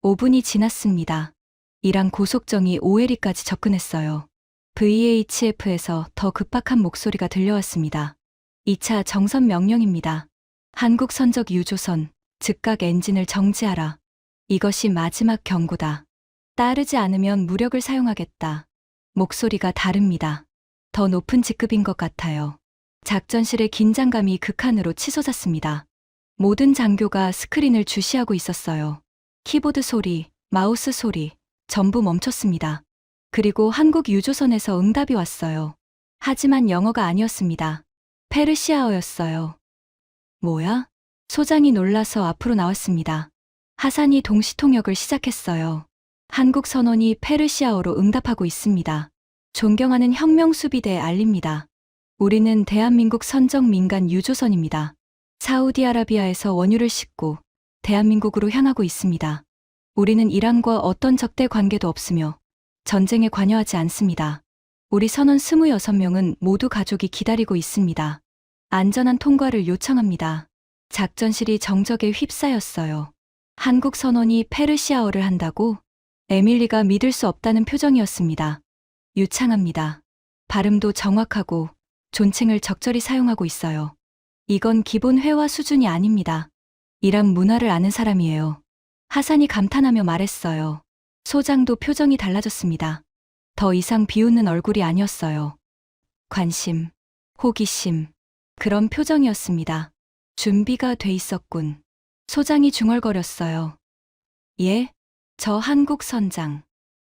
5분이 지났습니다. 이란 고속정이 5L까지 접근했어요. VHF에서 더 급박한 목소리가 들려왔습니다. 2차 정선 명령입니다. 한국 선적 유조선, 즉각 엔진을 정지하라. 이것이 마지막 경고다. 따르지 않으면 무력을 사용하겠다. 목소리가 다릅니다. 더 높은 직급인 것 같아요. 작전실의 긴장감이 극한으로 치솟았습니다. 모든 장교가 스크린을 주시하고 있었어요. 키보드 소리, 마우스 소리, 전부 멈췄습니다. 그리고 한국 유조선에서 응답이 왔어요. 하지만 영어가 아니었습니다. 페르시아어였어요. 뭐야? 소장이 놀라서 앞으로 나왔습니다. 하산이 동시통역을 시작했어요. 한국 선원이 페르시아어로 응답하고 있습니다. 존경하는 혁명수비대에 알립니다. 우리는 대한민국 선정 민간 유조선입니다. 사우디아라비아에서 원유를 싣고 대한민국으로 향하고 있습니다. 우리는 이란과 어떤 적대 관계도 없으며 전쟁에 관여하지 않습니다. 우리 선원 26명은 모두 가족이 기다리고 있습니다. 안전한 통과를 요청합니다. 작전실이 정적에 휩싸였어요. 한국 선원이 페르시아어를 한다고? 에밀리가 믿을 수 없다는 표정이었습니다. 유창합니다. 발음도 정확하고 존칭을 적절히 사용하고 있어요. 이건 기본 회화 수준이 아닙니다. 이란 문화를 아는 사람이에요. 하산이 감탄하며 말했어요. 소장도 표정이 달라졌습니다. 더 이상 비웃는 얼굴이 아니었어요. 관심, 호기심, 그런 표정이었습니다. 준비가 돼 있었군. 소장이 중얼거렸어요. 예? 저 한국 선장.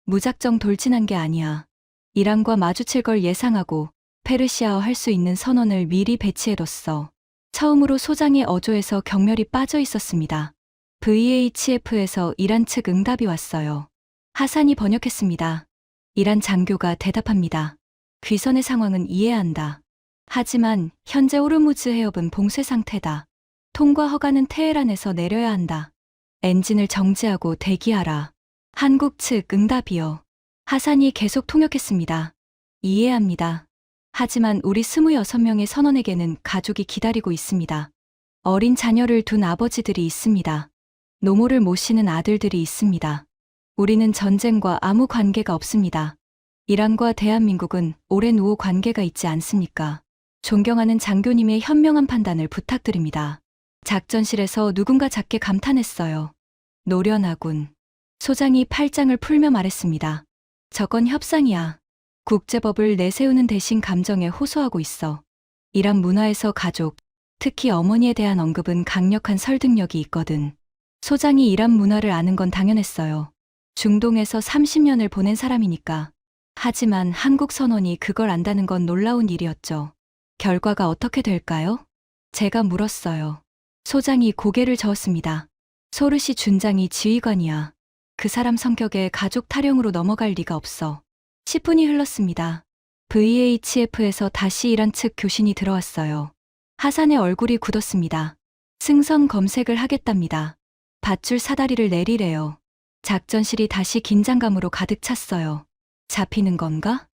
무작정 돌진한 게 아니야. 이란과 마주칠 걸 예상하고 페르시아어 할 수 있는 선원을 미리 배치해뒀어. 처음으로 소장의 어조에서 경멸이 빠져 있었습니다. VHF에서 이란 측 응답이 왔어요. 하산이 번역했습니다. 이란 장교가 대답합니다. 귀선의 상황은 이해한다. 하지만 현재 호르무즈 해협은 봉쇄 상태다. 통과 허가는 테헤란에서 내려야 한다. 엔진을 정지하고 대기하라. 한국 측 응답이요. 하산이 계속 통역했습니다. 이해합니다. 하지만 우리 26명의 선원에게는 가족이 기다리고 있습니다. 어린 자녀를 둔 아버지들이 있습니다. 노모를 모시는 아들들이 있습니다. 우리는 전쟁과 아무 관계가 없습니다. 이란과 대한민국은 오랜 우호 관계가 있지 않습니까? 존경하는 장교님의 현명한 판단을 부탁드립니다. 작전실에서 누군가 작게 감탄했어요. 노련하군. 소장이 팔짱을 풀며 말했습니다. 저건 협상이야. 국제법을 내세우는 대신 감정에 호소하고 있어. 이란 문화에서 가족, 특히 어머니에 대한 언급은 강력한 설득력이 있거든. 소장이 이란 문화를 아는 건 당연했어요. 중동에서 30년을 보낸 사람이니까. 하지만 한국 선원이 그걸 안다는 건 놀라운 일이었죠. 결과가 어떻게 될까요? 제가 물었어요. 소장이 고개를 저었습니다. 소르시 준장이 지휘관이야. 그 사람 성격에 가족 탈영으로 넘어갈 리가 없어. 10분이 흘렀습니다. VHF에서 다시 이란 측 교신이 들어왔어요. 하산의 얼굴이 굳었습니다. 승선 검색을 하겠답니다. 밧줄 사다리를 내리래요. 작전실이 다시 긴장감으로 가득 찼어요. 잡히는 건가?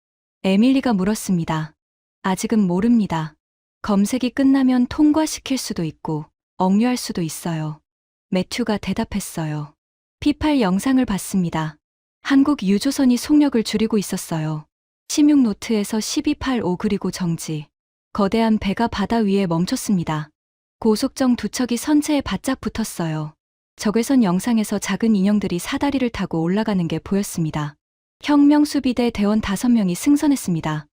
에밀리가 물었습니다. 아직은 모릅니다. 검색이 끝나면 통과시킬 수도 있고 억류할 수도 있어요. 매튜가 대답했어요. P8 영상을 봤습니다. 한국 유조선이 속력을 줄이고 있었어요. 16노트에서 1285 그리고 정지. 거대한 배가 바다 위에 멈췄습니다. 고속정 두 척이 선체에 바짝 붙었어요. 적외선 영상에서 작은 인형들이 사다리를 타고 올라가는 게 보였습니다. 혁명수비대 대원 5명이 승선했습니다.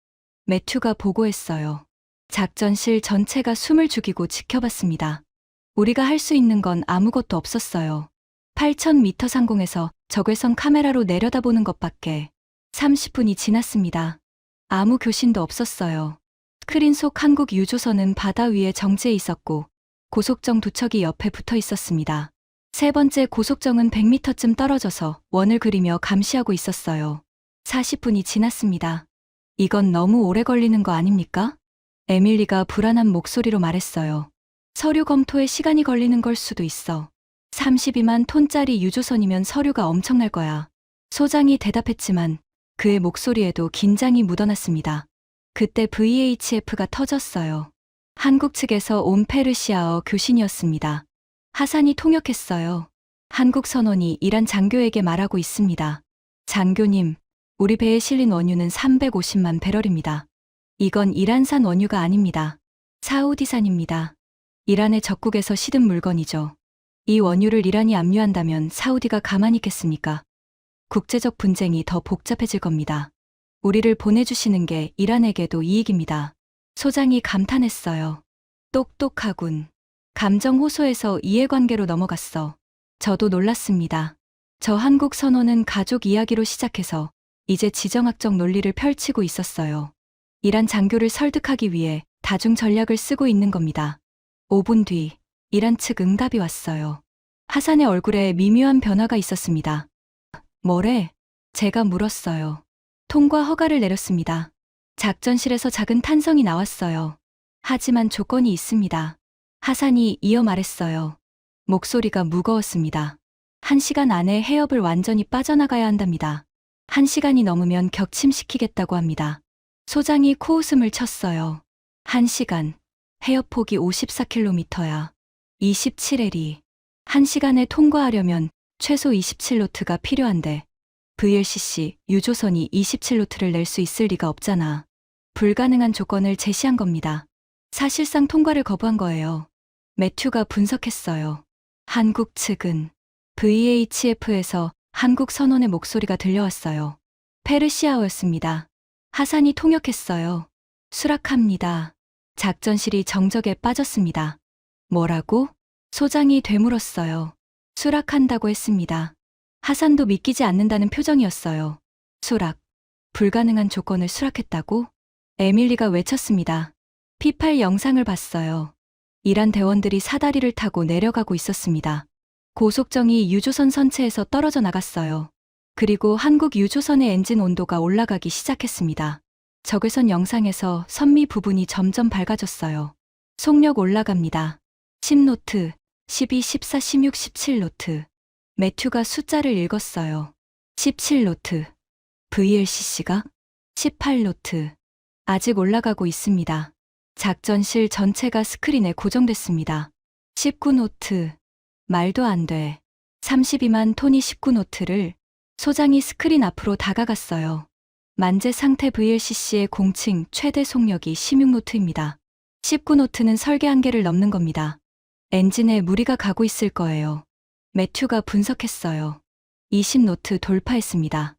매튜가 보고했어요. 작전실 전체가 숨을 죽이고 지켜봤습니다. 우리가 할 수 있는 건 아무것도 없었어요. 8,000m 상공에서 적외선 카메라로 내려다보는 것밖에. 30분이 지났습니다. 아무 교신도 없었어요. 스크린 속 한국 유조선은 바다 위에 정지해 있었고 고속정 두 척이 옆에 붙어 있었습니다. 세 번째 고속정은 100m쯤 떨어져서 원을 그리며 감시하고 있었어요. 40분이 지났습니다. 이건 너무 오래 걸리는 거 아닙니까? 에밀리가 불안한 목소리로 말했어요. 서류 검토에 시간이 걸리는 걸 수도 있어. 32만 톤짜리 유조선이면 서류가 엄청날 거야. 소장이 대답했지만 그의 목소리에도 긴장이 묻어났습니다. 그때 VHF가 터졌어요. 한국 측에서 온 페르시아어 교신이었습니다. 하산이 통역했어요. 한국 선원이 이란 장교에게 말하고 있습니다. 장교님, 우리 배에 실린 원유는 350만 배럴입니다. 이건 이란산 원유가 아닙니다. 사우디산입니다. 이란의 적국에서 시든 물건이죠. 이 원유를 이란이 압류한다면 사우디가 가만히 있겠습니까? 국제적 분쟁이 더 복잡해질 겁니다. 우리를 보내주시는 게 이란에게도 이익입니다. 소장이 감탄했어요. 똑똑하군. 감정 호소에서 이해관계로 넘어갔어. 저도 놀랐습니다. 저 한국 선원은 가족 이야기로 시작해서 이제 지정학적 논리를 펼치고 있었어요. 이란 장교를 설득하기 위해 다중 전략을 쓰고 있는 겁니다. 5분 뒤 이란 측 응답이 왔어요. 하산의 얼굴에 미묘한 변화가 있었습니다. 뭐래? 제가 물었어요. 통과 허가를 내렸습니다. 작전실에서 작은 탄성이 나왔어요. 하지만 조건이 있습니다. 하산이 이어 말했어요. 목소리가 무거웠습니다. 1시간 안에 해협을 완전히 빠져나가야 한답니다. 1시간이 넘으면 격침시키겠다고 합니다. 소장이 코웃음을 쳤어요. 1시간. 해협 폭이 54km야. 27L이. 1시간에 통과하려면 최소 27노트가 필요한데 VLCC 유조선이 27노트를 낼 수 있을 리가 없잖아. 불가능한 조건을 제시한 겁니다. 사실상 통과를 거부한 거예요. 매튜가 분석했어요. 한국 측은 VHF에서 한국 선원의 목소리가 들려왔어요. 페르시아어였습니다. 하산이 통역했어요. 수락합니다. 작전실이 정적에 빠졌습니다. 뭐라고? 소장이 되물었어요. 수락한다고 했습니다. 하산도 믿기지 않는다는 표정이었어요. 수락. 불가능한 조건을 수락했다고? 에밀리가 외쳤습니다. P8 영상을 봤어요. 이란 대원들이 사다리를 타고 내려가고 있었습니다. 고속정이 유조선 선체에서 떨어져 나갔어요. 그리고 한국 유조선의 엔진 온도가 올라가기 시작했습니다. 적외선 영상에서 선미 부분이 점점 밝아졌어요. 속력 올라갑니다. 10노트, 12, 14, 16, 17노트. 매튜가 숫자를 읽었어요. 17노트. VLCC가? 18노트. 아직 올라가고 있습니다. 작전실 전체가 스크린에 고정됐습니다. 19노트. 말도 안 돼. 32만 톤이 19노트를. 소장이 스크린 앞으로 다가갔어요. 만재 상태 VLCC의 공칭 최대 속력이 16노트입니다. 19노트는 설계 한계를 넘는 겁니다. 엔진에 무리가 가고 있을 거예요. 매튜가 분석했어요. 20노트 돌파했습니다.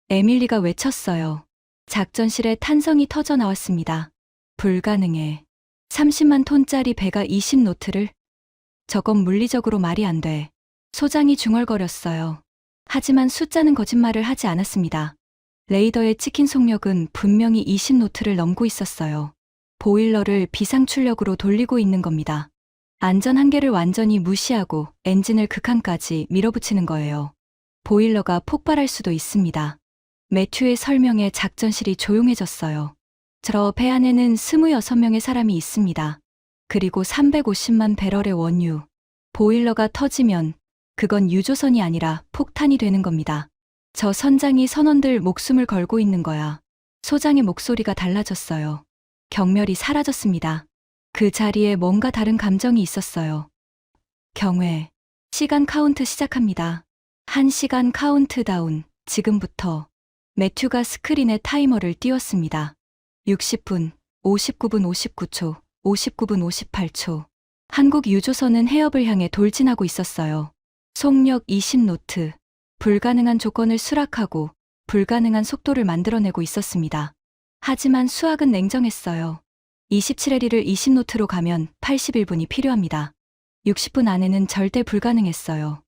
에밀리가 외쳤어요. 작전실에 탄성이 터져 나왔습니다. 불가능해. 30만 톤짜리 배가 20노트를? 저건 물리적으로 말이 안 돼. 소장이 중얼거렸어요. 하지만 숫자는 거짓말을 하지 않았습니다. 레이더에 찍힌 속력은 분명히 20노트를 넘고 있었어요. 보일러를 비상출력으로 돌리고 있는 겁니다. 안전 한계를 완전히 무시하고 엔진을 극한까지 밀어붙이는 거예요. 보일러가 폭발할 수도 있습니다. 매튜의 설명에 작전실이 조용해졌어요. 저 배 안에는 26명의 사람이 있습니다. 그리고 350만 배럴의 원유. 보일러가 터지면 그건 유조선이 아니라 폭탄이 되는 겁니다. 저 선장이 선원들 목숨을 걸고 있는 거야. 소장의 목소리가 달라졌어요. 경멸이 사라졌습니다. 그 자리에 뭔가 다른 감정이 있었어요. 경외. 시간 카운트 시작합니다. 1시간 카운트다운. 지금부터. 매튜가 스크린에 타이머를 띄웠습니다. 60분, 59분 59초, 59분 58초. 한국 유조선은 해협을 향해 돌진하고 있었어요. 속력 20노트. 불가능한 조건을 수락하고 불가능한 속도를 만들어내고 있었습니다. 하지만 수학은 냉정했어요. 27L을 20노트로 가면 81분이 필요합니다. 60분 안에는 절대 불가능했어요.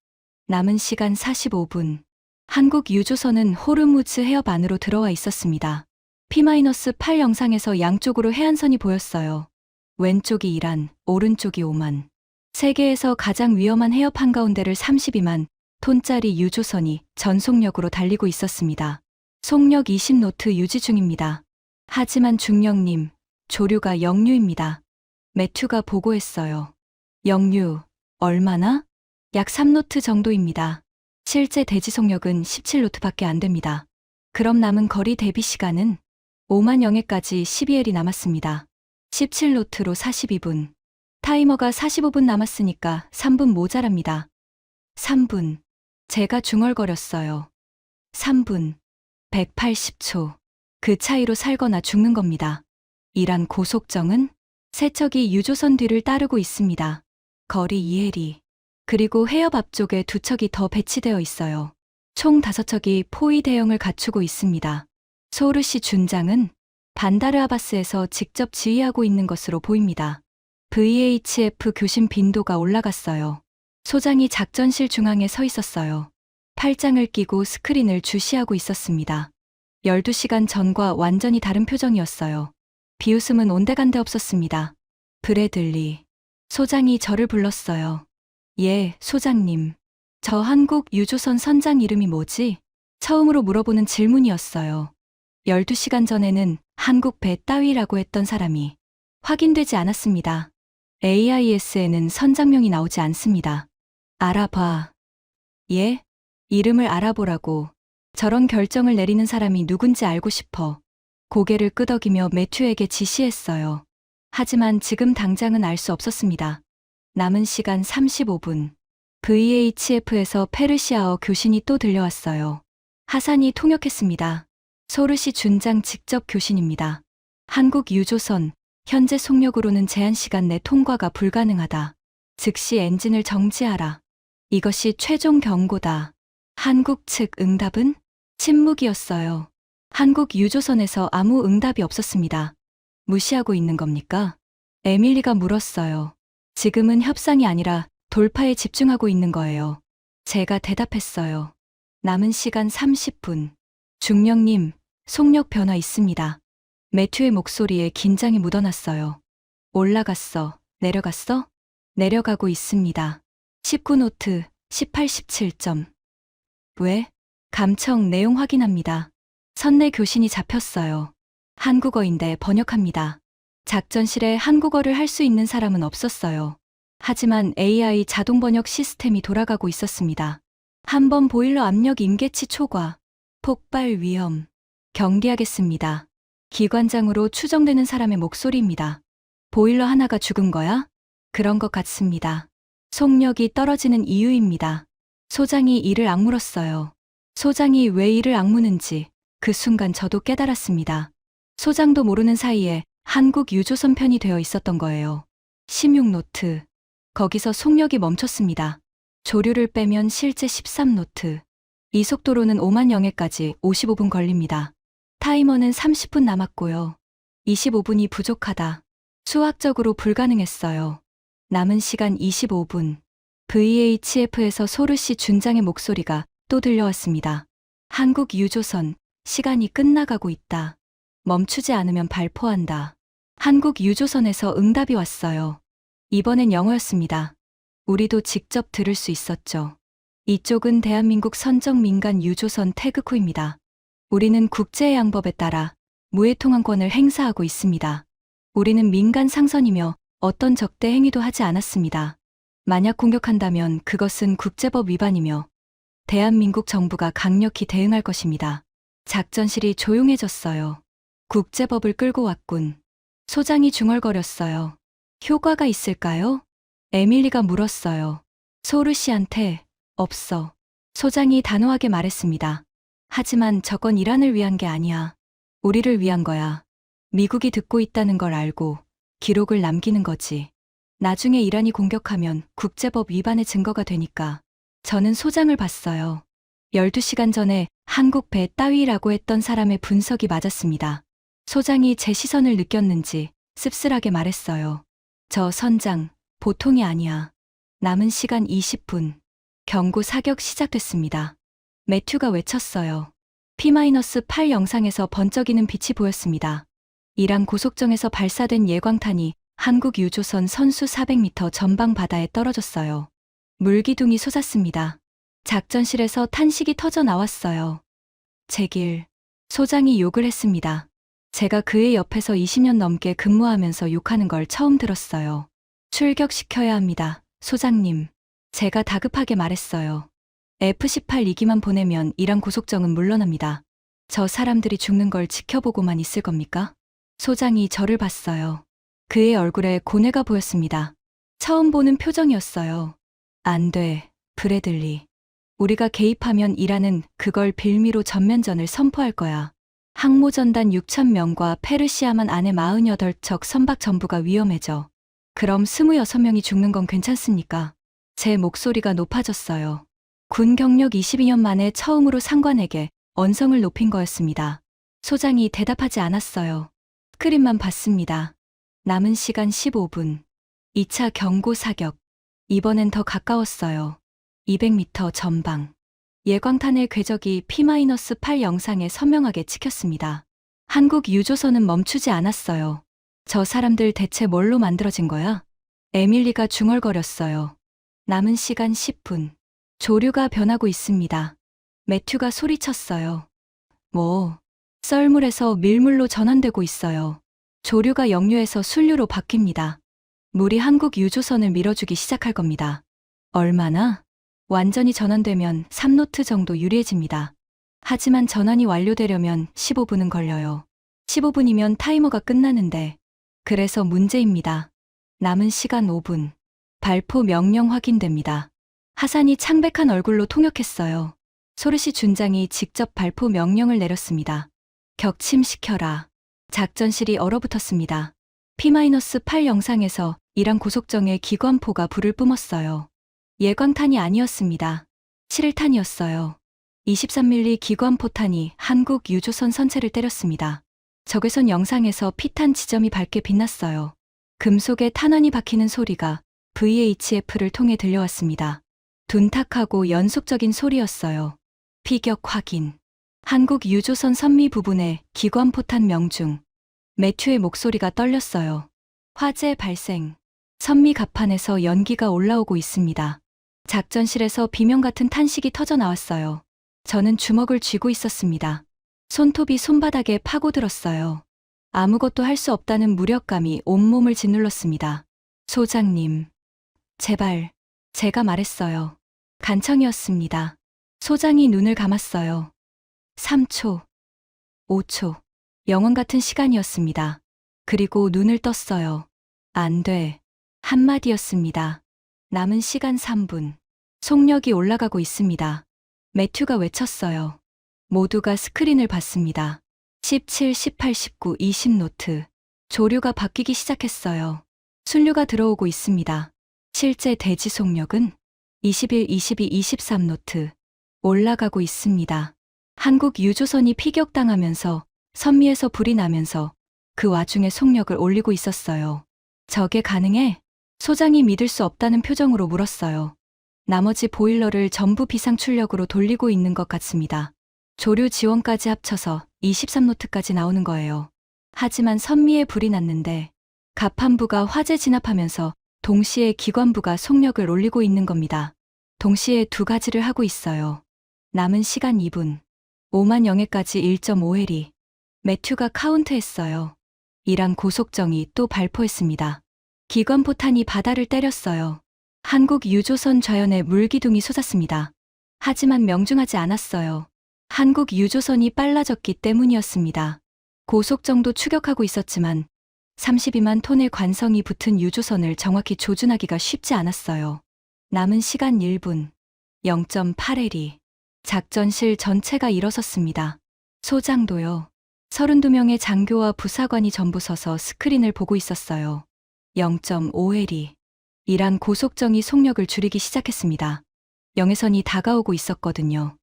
남은 시간 45분. 한국 유조선은 호르무즈 해협 안으로 들어와 있었습니다. P-8 영상에서 양쪽으로 해안선이 보였어요. 왼쪽이 이란, 오른쪽이 오만. 세계에서 가장 위험한 해협 한가운데를 32만 톤짜리 유조선이 전속력으로 달리고 있었습니다. 속력 20노트 유지 중입니다. 하지만 중령님, 조류가 역류입니다. 매튜가 보고했어요. 역류, 얼마나? 약 3노트 정도입니다. 실제 대지 속력은 17노트밖에 안 됩니다. 그럼 남은 거리 대비 시간은 5만 영해까지 12L이 남았습니다. 17노트로 42분. 타이머가 45분 남았으니까 3분 모자랍니다. 3분. 제가 중얼거렸어요. 3분. 180초. 그 차이로 살거나 죽는 겁니다. 이란 고속정은 세척이 유조선 뒤를 따르고 있습니다. 거리 2L이. 그리고 해협 앞쪽에 2척이 더 배치되어 있어요. 총 5척이 포위 대형을 갖추고 있습니다. 소르시 준장은 반다르 아바스에서 직접 지휘하고 있는 것으로 보입니다. VHF 교신 빈도가 올라갔어요. 소장이 작전실 중앙에 서 있었어요. 팔짱을 끼고 스크린을 주시하고 있었습니다. 12시간 전과 완전히 다른 표정이었어요. 비웃음은 온데간데 없었습니다. 브래들리. 소장이 저를 불렀어요. 예, 소장님. 저 한국 유조선 선장 이름이 뭐지? 처음으로 물어보는 질문이었어요. 12시간 전에는 한국 배 따위라고 했던 사람이 확인되지 않았습니다. AIS에는 선장명이 나오지 않습니다. 알아봐. 예? 이름을 알아보라고. 저런 결정을 내리는 사람이 누군지 알고 싶어. 고개를 끄덕이며 매튜에게 지시했어요. 하지만 지금 당장은 알 수 없었습니다. 남은 시간 35분. VHF에서 페르시아어 교신이 또 들려왔어요. 하산이 통역했습니다. 소르시 준장 직접 교신입니다. 한국 유조선, 현재 속력으로는 제한 시간 내 통과가 불가능하다. 즉시 엔진을 정지하라. 이것이 최종 경고다. 한국 측 응답은? 침묵이었어요. 한국 유조선에서 아무 응답이 없었습니다. 무시하고 있는 겁니까? 에밀리가 물었어요. 지금은 협상이 아니라 돌파에 집중하고 있는 거예요. 제가 대답했어요. 남은 시간 30분. 중령님, 속력 변화 있습니다. 매튜의 목소리에 긴장이 묻어났어요. 올라갔어. 내려갔어? 내려가고 있습니다. 19노트, 18, 17점. 왜? 감청 내용 확인합니다. 선내 교신이 잡혔어요. 한국어인데 번역합니다. 작전실에 한국어를 할 수 있는 사람은 없었어요. 하지만 AI 자동 번역 시스템이 돌아가고 있었습니다. 한 번 보일러 압력 임계치 초과, 폭발 위험, 경계하겠습니다. 기관장으로 추정되는 사람의 목소리입니다. 보일러 하나가 죽은 거야? 그런 것 같습니다. 속력이 떨어지는 이유입니다. 소장이 이를 악물었어요. 소장이 왜 이를 악무는지 그 순간 저도 깨달았습니다. 소장도 모르는 사이에 한국 유조선 편이 되어 있었던 거예요. 16노트. 거기서 속력이 멈췄습니다. 조류를 빼면 실제 13노트. 이 속도로는 5만 영해까지 55분 걸립니다. 타이머는 30분 남았고요. 25분이 부족하다. 수학적으로 불가능했어요. 남은 시간 25분. VHF에서 소르시 준장의 목소리가 또 들려왔습니다. 한국 유조선, 시간이 끝나가고 있다. 멈추지 않으면 발포한다. 한국 유조선에서 응답이 왔어요. 이번엔 영어였습니다. 우리도 직접 들을 수 있었죠. 이쪽은 대한민국 선정 민간 유조선 태그코입니다. 우리는 국제해양법에 따라 무해통항권을 행사하고 있습니다. 우리는 민간 상선이며 어떤 적대 행위도 하지 않았습니다. 만약 공격한다면 그것은 국제법 위반이며 대한민국 정부가 강력히 대응할 것입니다. 작전실이 조용해졌어요. 국제법을 끌고 왔군. 소장이 중얼거렸어요. 효과가 있을까요? 에밀리가 물었어요. 소르 씨한테 없어. 소장이 단호하게 말했습니다. 하지만 저건 이란을 위한 게 아니야. 우리를 위한 거야. 미국이 듣고 있다는 걸 알고 기록을 남기는 거지. 나중에 이란이 공격하면 국제법 위반의 증거가 되니까. 저는 소장을 봤어요. 12시간 전에 한국 배 따위라고 했던 사람의 분석이 맞았습니다. 소장이 제 시선을 느꼈는지 씁쓸하게 말했어요. 저 선장, 보통이 아니야. 남은 시간 20분. 경고 사격 시작됐습니다. 매튜가 외쳤어요. P-8 영상에서 번쩍이는 빛이 보였습니다. 이란 고속정에서 발사된 예광탄이 한국 유조선 선수 400m 전방 바다에 떨어졌어요. 물기둥이 솟았습니다. 작전실에서 탄식이 터져 나왔어요. 제길. 소장이 욕을 했습니다. 제가 그의 옆에서 20년 넘게 근무하면서 욕하는 걸 처음 들었어요. 출격시켜야 합니다, 소장님. 제가 다급하게 말했어요. F-18 2기만 보내면 이란 고속정은 물러납니다. 저 사람들이 죽는 걸 지켜보고만 있을 겁니까? 소장이 저를 봤어요. 그의 얼굴에 고뇌가 보였습니다. 처음 보는 표정이었어요. 안 돼, 브래들리. 우리가 개입하면 이란은 그걸 빌미로 전면전을 선포할 거야. 항모전단 6,000명과 페르시아만 안에 48척 선박 전부가 위험해져. 그럼 26명이 죽는 건 괜찮습니까? 제 목소리가 높아졌어요. 군 경력 22년 만에 처음으로 상관에게 언성을 높인 거였습니다. 소장이 대답하지 않았어요. 스크린만 봤습니다. 남은 시간 15분. 2차 경고 사격. 이번엔 더 가까웠어요. 200m 전방. 예광탄의 궤적이 P-8 영상에 선명하게 찍혔습니다. 한국 유조선은 멈추지 않았어요. 저 사람들 대체 뭘로 만들어진 거야? 에밀리가 중얼거렸어요. 남은 시간 10분. 조류가 변하고 있습니다. 매튜가 소리쳤어요. 썰물에서 밀물로 전환되고 있어요. 조류가 역류해서 순류로 바뀝니다. 물이 한국 유조선을 밀어주기 시작할 겁니다. 얼마나? 완전히 전환되면 3노트 정도 유리해집니다. 하지만 전환이 완료되려면 15분은 걸려요. 15분이면 타이머가 끝나는데. 그래서 문제입니다. 남은 시간 5분. 발포 명령 확인됩니다. 하산이 창백한 얼굴로 통역했어요. 소르시 준장이 직접 발포 명령을 내렸습니다. 격침시켜라. 작전실이 얼어붙었습니다. P-8 영상에서 이란 고속정의 기관포가 불을 뿜었어요. 예광탄이 아니었습니다. 7탄이었어요. 23mm 기관포탄이 한국 유조선 선체를 때렸습니다. 적외선 영상에서 피탄 지점이 밝게 빛났어요. 금속에 탄환이 박히는 소리가 VHF를 통해 들려왔습니다. 둔탁하고 연속적인 소리였어요. 피격 확인. 한국 유조선 선미 부분의 기관포탄 명중. 매튜의 목소리가 떨렸어요. 화재 발생. 선미 갑판에서 연기가 올라오고 있습니다. 작전실에서 비명 같은 탄식이 터져 나왔어요. 저는 주먹을 쥐고 있었습니다. 손톱이 손바닥에 파고들었어요. 아무것도 할 수 없다는 무력감이 온몸을 짓눌렀습니다. 소장님. 제발. 제가 말했어요. 간청이었습니다. 소장이 눈을 감았어요. 3초. 5초. 영원 같은 시간이었습니다. 그리고 눈을 떴어요. 안 돼. 한마디였습니다. 남은 시간 3분. 속력이 올라가고 있습니다. 매튜가 외쳤어요. 모두가 스크린을 봤습니다. 17, 18, 19, 20노트. 조류가 바뀌기 시작했어요. 순류가 들어오고 있습니다. 실제 대지 속력은 21, 22, 23노트. 올라가고 있습니다. 한국 유조선이 피격당하면서 선미에서 불이 나면서 그 와중에 속력을 올리고 있었어요. 저게 가능해? 소장이 믿을 수 없다는 표정으로 물었어요. 나머지 보일러를 전부 비상출력으로 돌리고 있는 것 같습니다. 조류 지원까지 합쳐서 23노트까지 나오는 거예요. 하지만 선미에 불이 났는데 갑판부가 화재 진압하면서 동시에 기관부가 속력을 올리고 있는 겁니다. 동시에 두 가지를 하고 있어요. 남은 시간 2분. 5만 영해까지 1.5해리. 매튜가 카운트했어요. 이란 고속정이 또 발포했습니다. 기관포탄이 바다를 때렸어요. 한국 유조선 좌연에 물기둥이 솟았습니다. 하지만 명중하지 않았어요. 한국 유조선이 빨라졌기 때문이었습니다. 고속정도 추격하고 있었지만 32만 톤의 관성이 붙은 유조선을 정확히 조준하기가 쉽지 않았어요. 남은 시간 1분, 0.8해리. 작전실 전체가 일어섰습니다. 소장도요. 32명의 장교와 부사관이 전부 서서 스크린을 보고 있었어요. 0.5해리. 이란 고속정이 속력을 줄이기 시작했습니다. 영해선이 다가오고 있었거든요.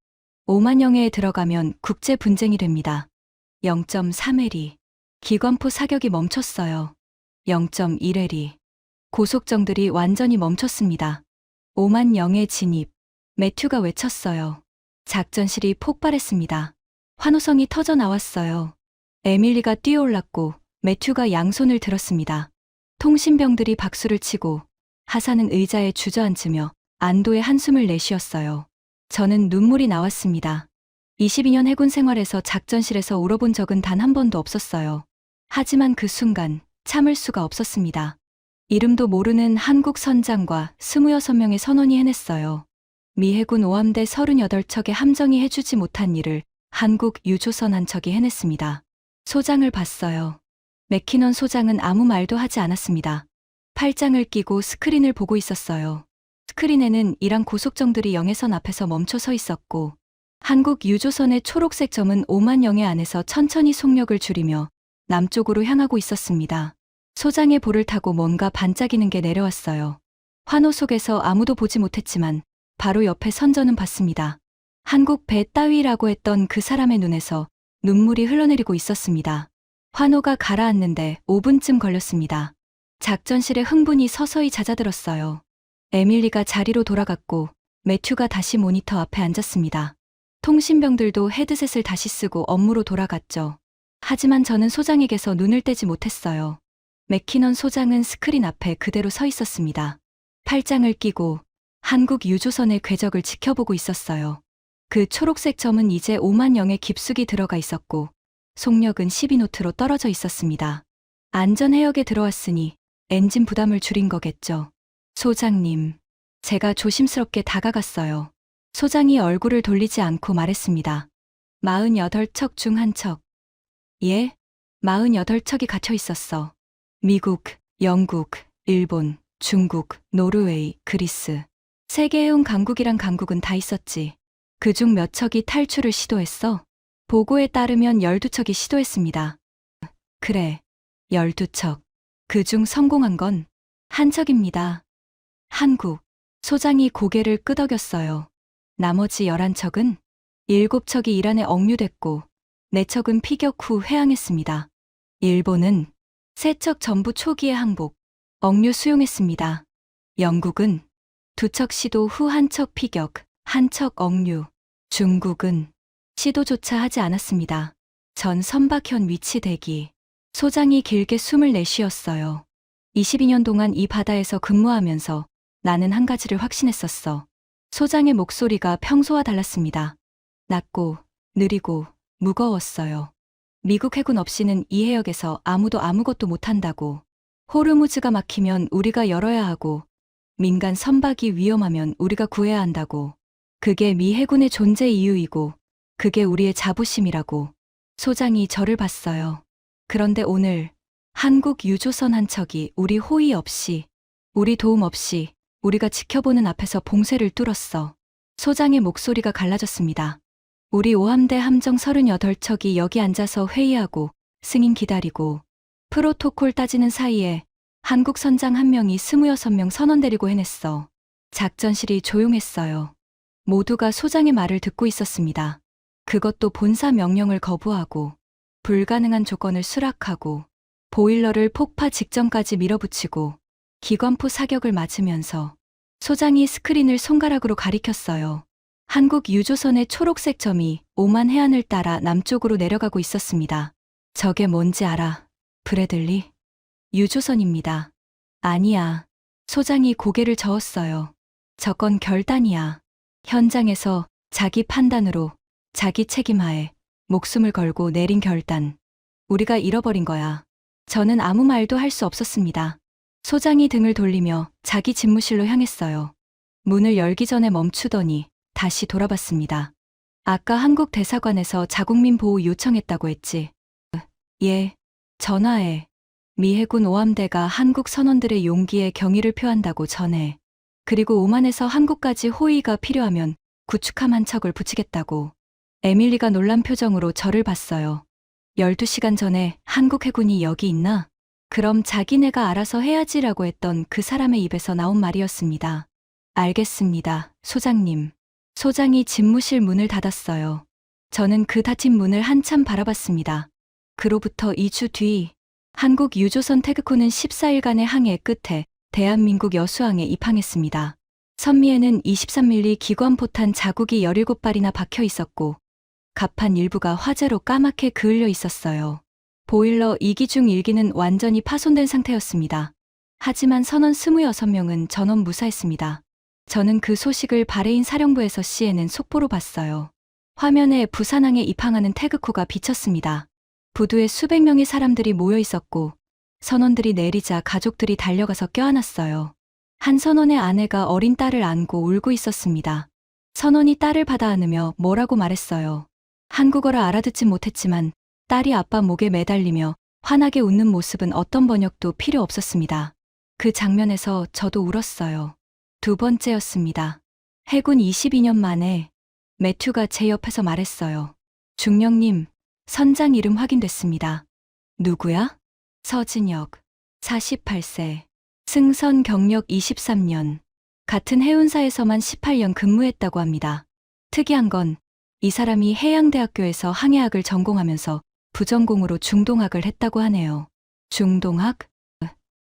5만 영해에 들어가면 국제 분쟁이 됩니다. 0.3해리. 기관포 사격이 멈췄어요. 0.1해리. 고속정들이 완전히 멈췄습니다. 5만 영해 진입. 매튜가 외쳤어요. 작전실이 폭발했습니다. 환호성이 터져 나왔어요. 에밀리가 뛰어올랐고 매튜가 양손을 들었습니다. 통신병들이 박수를 치고 하사는 의자에 주저앉으며 안도의 한숨을 내쉬었어요. 저는 눈물이 나왔습니다. 22년 해군 생활에서 작전실에서 울어본 적은 단 한 번도 없었어요. 하지만 그 순간 참을 수가 없었습니다. 이름도 모르는 한국 선장과 26명의 선원이 해냈어요. 미 해군 5함대 38척의 함정이 해주지 못한 일을 한국 유조선 한 척이 해냈습니다. 소장을 봤어요. 맥키넌 소장은 아무 말도 하지 않았습니다. 팔짱을 끼고 스크린을 보고 있었어요. 스크린에는 이란 고속정들이 영해선 앞에서 멈춰 서 있었고 한국 유조선의 초록색 점은 5만 영해 안에서 천천히 속력을 줄이며 남쪽으로 향하고 있었습니다. 소장의 볼을 타고 뭔가 반짝이는 게 내려왔어요. 환호 속에서 아무도 보지 못했지만 바로 옆에 선전은 봤습니다. 한국 배 따위라고 했던 그 사람의 눈에서 눈물이 흘러내리고 있었습니다. 환호가 가라앉는데 5분쯤 걸렸습니다. 작전실의 흥분이 서서히 잦아들었어요. 에밀리가 자리로 돌아갔고 매튜가 다시 모니터 앞에 앉았습니다. 통신병들도 헤드셋을 다시 쓰고 업무로 돌아갔죠. 하지만 저는 소장에게서 눈을 떼지 못했어요. 맥키넌 소장은 스크린 앞에 그대로 서 있었습니다. 팔짱을 끼고 한국 유조선의 궤적을 지켜보고 있었어요. 그 초록색 점은 이제 5만 영에 깊숙이 들어가 있었고 속력은 12노트로 떨어져 있었습니다. 안전해역에 들어왔으니 엔진 부담을 줄인 거겠죠. 소장님, 제가 조심스럽게 다가갔어요. 소장이 얼굴을 돌리지 않고 말했습니다. 48척 중 한 척. 예? 48척이 갇혀 있었어. 미국, 영국, 일본, 중국, 노르웨이, 그리스. 세계 해운 강국이란 강국은 다 있었지. 그중 몇 척이 탈출을 시도했어? 보고에 따르면 12척이 시도했습니다. 그래, 12척. 그중 성공한 건 한 척입니다. 한국. 소장이 고개를 끄덕였어요. 나머지 11척은 7척이 이란에 억류됐고 4척은 피격 후 회항했습니다. 일본은 3척 전부 초기에 항복, 억류 수용했습니다. 영국은 2척 시도 후 1척 피격, 1척 억류. 중국은 시도조차 하지 않았습니다. 전 선박현 위치 대기. 소장이 길게 숨을 내쉬었어요. 22년 동안 이 바다에서 근무하면서 나는 한 가지를 확신했었어. 소장의 목소리가 평소와 달랐습니다. 낮고 느리고 무거웠어요. 미국 해군 없이는 이 해역에서 아무도 아무것도 못한다고. 호르무즈가 막히면 우리가 열어야 하고 민간 선박이 위험하면 우리가 구해야 한다고. 그게 미 해군의 존재 이유이고 그게 우리의 자부심이라고. 소장이 저를 봤어요. 그런데 오늘 한국 유조선 한 척이 우리 호의 없이, 우리 도움 없이 우리가 지켜보는 앞에서 봉쇄를 뚫었어. 소장의 목소리가 갈라졌습니다. 우리 5함대 함정 38척이 여기 앉아서 회의하고 승인 기다리고 프로토콜 따지는 사이에 한국 선장 한 명이 26명 선원 데리고 해냈어. 작전실이 조용했어요. 모두가 소장의 말을 듣고 있었습니다. 그것도 본사 명령을 거부하고 불가능한 조건을 수락하고 보일러를 폭파 직전까지 밀어붙이고 기관포 사격을 맞으면서 소장이 스크린을 손가락으로 가리켰어요. 한국 유조선의 초록색 점이 오만 해안을 따라 남쪽으로 내려가고 있었습니다. 저게 뭔지 알아, 브래들리? 유조선입니다. 아니야. 소장이 고개를 저었어요. 저건 결단이야. 현장에서 자기 판단으로, 자기 책임하에 목숨을 걸고 내린 결단. 우리가 잃어버린 거야. 저는 아무 말도 할 수 없었습니다. 소장이 등을 돌리며 자기 집무실로 향했어요. 문을 열기 전에 멈추더니 다시 돌아봤습니다. 아까 한국 대사관에서 자국민 보호 요청했다고 했지. 예, 전화해. 미 해군 오함대가 한국 선원들의 용기에 경의를 표한다고 전해. 그리고 오만에서 한국까지 호위가 필요하면 구축함 한 척을 붙이겠다고. 에밀리가 놀란 표정으로 저를 봤어요. 12시간 전에 한국 해군이 여기 있나? 그럼 자기네가 알아서 해야지라고 했던 그 사람의 입에서 나온 말이었습니다. 알겠습니다, 소장님. 소장이 집무실 문을 닫았어요. 저는 그 닫힌 문을 한참 바라봤습니다. 그로부터 2주 뒤, 한국 유조선 태극호는 14일간의 항해 끝에 대한민국 여수항에 입항했습니다. 선미에는 23mm 기관포탄 자국이 17발이나 박혀 있었고, 갑판 일부가 화재로 까맣게 그을려 있었어요. 보일러 2기 중 1기는 완전히 파손된 상태였습니다. 하지만 선원 26명은 전원 무사했습니다. 저는 그 소식을 바레인 사령부에서 CNN 속보로 봤어요. 화면에 부산항에 입항하는 태극호가 비쳤습니다. 부두에 수백 명의 사람들이 모여 있었고 선원들이 내리자 가족들이 달려가서 껴안았어요. 한 선원의 아내가 어린 딸을 안고 울고 있었습니다. 선원이 딸을 받아 안으며 뭐라고 말했어요. 한국어를 알아듣진 못했지만 딸이 아빠 목에 매달리며 환하게 웃는 모습은 어떤 번역도 필요 없었습니다. 그 장면에서 저도 울었어요. 두 번째였습니다. 해군 22년 만에 매튜가 제 옆에서 말했어요. 중령님, 선장 이름 확인됐습니다. 누구야? 서진혁, 48세. 승선 경력 23년. 같은 해운사에서만 18년 근무했다고 합니다. 특이한 건 이 사람이 해양대학교에서 항해학을 전공하면서 부전공으로 중동학을 했다고 하네요. 중동학?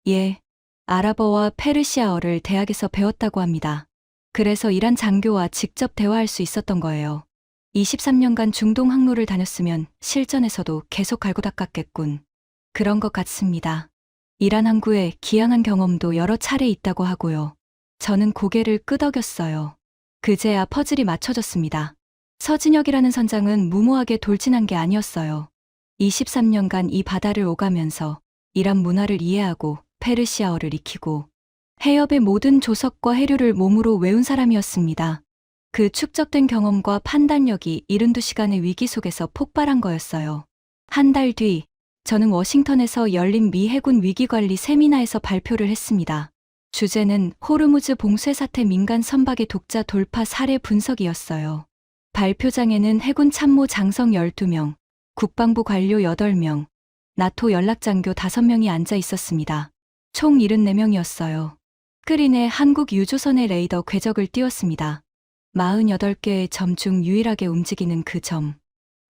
예. 아랍어와 페르시아어를 대학에서 배웠다고 합니다. 그래서 이란 장교와 직접 대화할 수 있었던 거예요. 23년간 중동 항로를 다녔으면 실전에서도 계속 갈고 닦았겠군. 그런 것 같습니다. 이란 항구에 기항한 경험도 여러 차례 있다고 하고요. 저는 고개를 끄덕였어요. 그제야 퍼즐이 맞춰졌습니다. 서진혁이라는 선장은 무모하게 돌진한 게 아니었어요. 23년간 이 바다를 오가면서 이란 문화를 이해하고 페르시아어를 익히고 해협의 모든 조석과 해류를 몸으로 외운 사람이었습니다. 그 축적된 경험과 판단력이 72시간의 위기 속에서 폭발한 거였어요. 한 달 뒤, 저는 워싱턴에서 열린 미 해군 위기관리 세미나에서 발표를 했습니다. 주제는 호르무즈 봉쇄 사태 민간 선박의 독자 돌파 사례 분석이었어요. 발표장에는 해군 참모 장성 12명, 국방부 관료 8명, 나토 연락장교 5명이 앉아 있었습니다. 총 74명이었어요. 스크린에 한국 유조선의 레이더 궤적을 띄웠습니다. 48개의 점 중 유일하게 움직이는 그 점.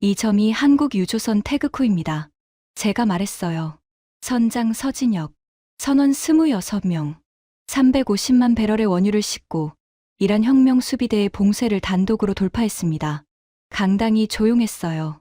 이 점이 한국 유조선 태극호입니다. 제가 말했어요. 선장 서진혁, 선원 26명, 350만 배럴의 원유를 싣고 이란 혁명 수비대의 봉쇄를 단독으로 돌파했습니다. 강당이 조용했어요.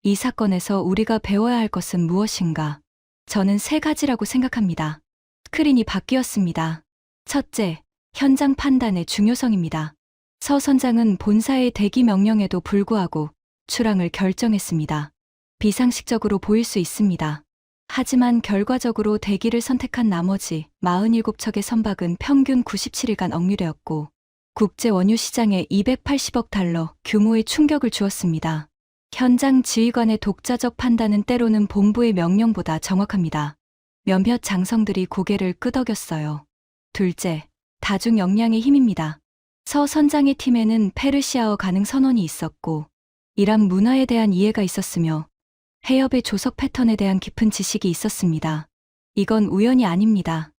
이 사건에서 우리가 배워야 할 것은 무엇인가? 저는 3가지라고 생각합니다. 스크린이 바뀌었습니다. 첫째, 현장 판단의 중요성입니다. 서 선장은 본사의 대기 명령에도 불구하고 출항을 결정했습니다. 비상식적으로 보일 수 있습니다. 하지만 결과적으로 대기를 선택한 나머지 47척의 선박은 평균 97일간 억류되었고 국제 원유 시장에 280억 달러 규모의 충격을 주었습니다. 현장 지휘관의 독자적 판단은 때로는 본부의 명령보다 정확합니다. 몇몇 장성들이 고개를 끄덕였어요. 둘째, 다중 역량의 힘입니다. 서 선장의 팀에는 페르시아어 가능 선원이 있었고 이란 문화에 대한 이해가 있었으며 해협의 조석 패턴에 대한 깊은 지식이 있었습니다. 이건 우연이 아닙니다.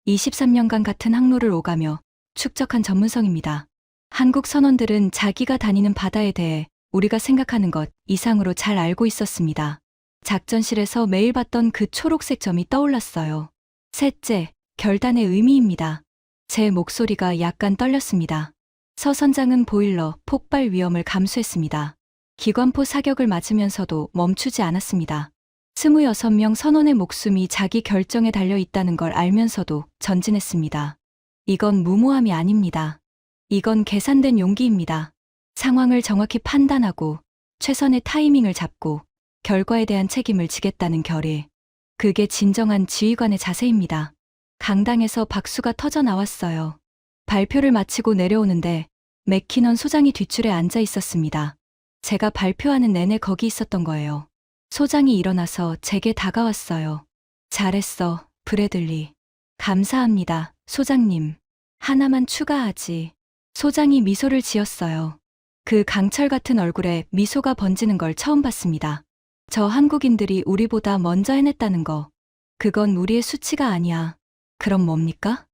23년간 같은 항로를 오가며 축적한 전문성입니다. 한국 선원들은 자기가 다니는 바다에 대해 우리가 생각하는 것 이상으로 잘 알고 있었습니다. 작전실에서 매일 봤던 그 초록색 점이 떠올랐어요. 셋째, 결단의 의미입니다. 제 목소리가 약간 떨렸습니다. 서 선장은 보일러, 폭발 위험을 감수했습니다. 기관포 사격을 맞으면서도 멈추지 않았습니다. 26명 선원의 목숨이 자기 결정에 달려 있다는 걸 알면서도 전진했습니다. 이건 무모함이 아닙니다. 이건 계산된 용기입니다. 상황을 정확히 판단하고 최선의 타이밍을 잡고 결과에 대한 책임을 지겠다는 결의. 그게 진정한 지휘관의 자세입니다. 강당에서 박수가 터져 나왔어요. 발표를 마치고 내려오는데 맥키넌 소장이 뒷줄에 앉아 있었습니다. 제가 발표하는 내내 거기 있었던 거예요. 소장이 일어나서 제게 다가왔어요. 잘했어, 브래들리. 감사합니다, 소장님. 하나만 추가하지. 소장이 미소를 지었어요. 그 강철 같은 얼굴에 미소가 번지는 걸 처음 봤습니다. 저 한국인들이 우리보다 먼저 해냈다는 거. 그건 우리의 수치가 아니야. 그럼 뭡니까?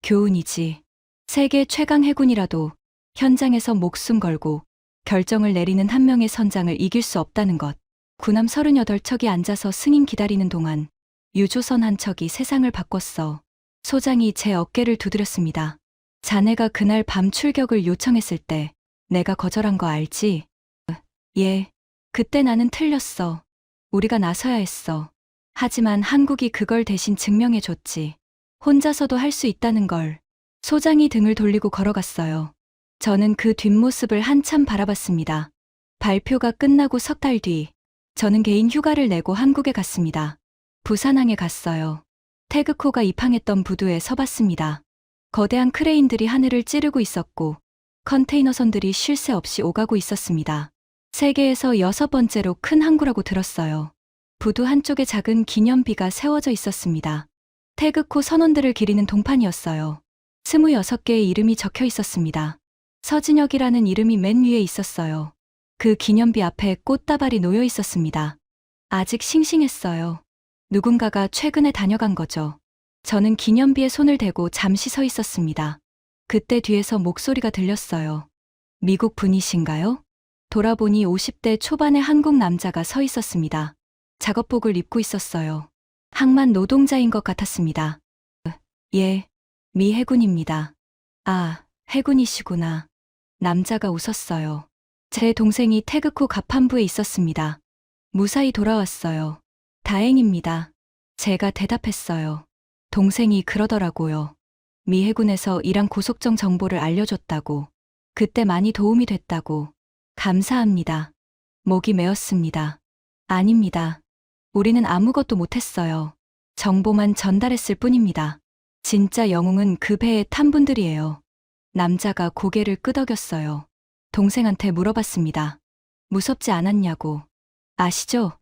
교훈이지. 세계 최강 해군이라도 현장에서 목숨 걸고 결정을 내리는 한 명의 선장을 이길 수 없다는 것. 군함 38척이 앉아서 승인 기다리는 동안 유조선 한 척이 세상을 바꿨어. 소장이 제 어깨를 두드렸습니다. 자네가 그날 밤 출격을 요청했을 때 내가 거절한 거 알지? 예. 그때 나는 틀렸어. 우리가 나서야 했어. 하지만 한국이 그걸 대신 증명해줬지. 혼자서도 할 수 있다는 걸. 소장이 등을 돌리고 걸어갔어요. 저는 그 뒷모습을 한참 바라봤습니다. 발표가 끝나고 석 달 뒤, 저는 개인 휴가를 내고 한국에 갔습니다. 부산항에 갔어요. 태그코가 입항했던 부두에 서봤습니다. 거대한 크레인들이 하늘을 찌르고 있었고, 컨테이너선들이 쉴 새 없이 오가고 있었습니다. 세계에서 6번째로 큰 항구라고 들었어요. 부두 한쪽에 작은 기념비가 세워져 있었습니다. 태그코 선원들을 기리는 동판이었어요. 26개의 이름이 적혀 있었습니다. 서진혁이라는 이름이 맨 위에 있었어요. 그 기념비 앞에 꽃다발이 놓여 있었습니다. 아직 싱싱했어요. 누군가가 최근에 다녀간 거죠. 저는 기념비에 손을 대고 잠시 서 있었습니다. 그때 뒤에서 목소리가 들렸어요. 미국 분이신가요? 돌아보니 50대 초반의 한국 남자가 서 있었습니다. 작업복을 입고 있었어요. 항만 노동자인 것 같았습니다. 예, 미 해군입니다. 아, 해군이시구나. 남자가 웃었어요. 제 동생이 태그코 갑판부에 있었습니다. 무사히 돌아왔어요. 다행입니다. 제가 대답했어요. 동생이 그러더라고요. 미 해군에서 이란 고속정 정보를 알려줬다고. 그때 많이 도움이 됐다고. 감사합니다. 목이 메었습니다. 아닙니다. 우리는 아무것도 못했어요. 정보만 전달했을 뿐입니다. 진짜 영웅은 그 배에 탄 분들이에요. 남자가 고개를 끄덕였어요. 동생한테 물어봤습니다. 무섭지 않았냐고. 아시죠?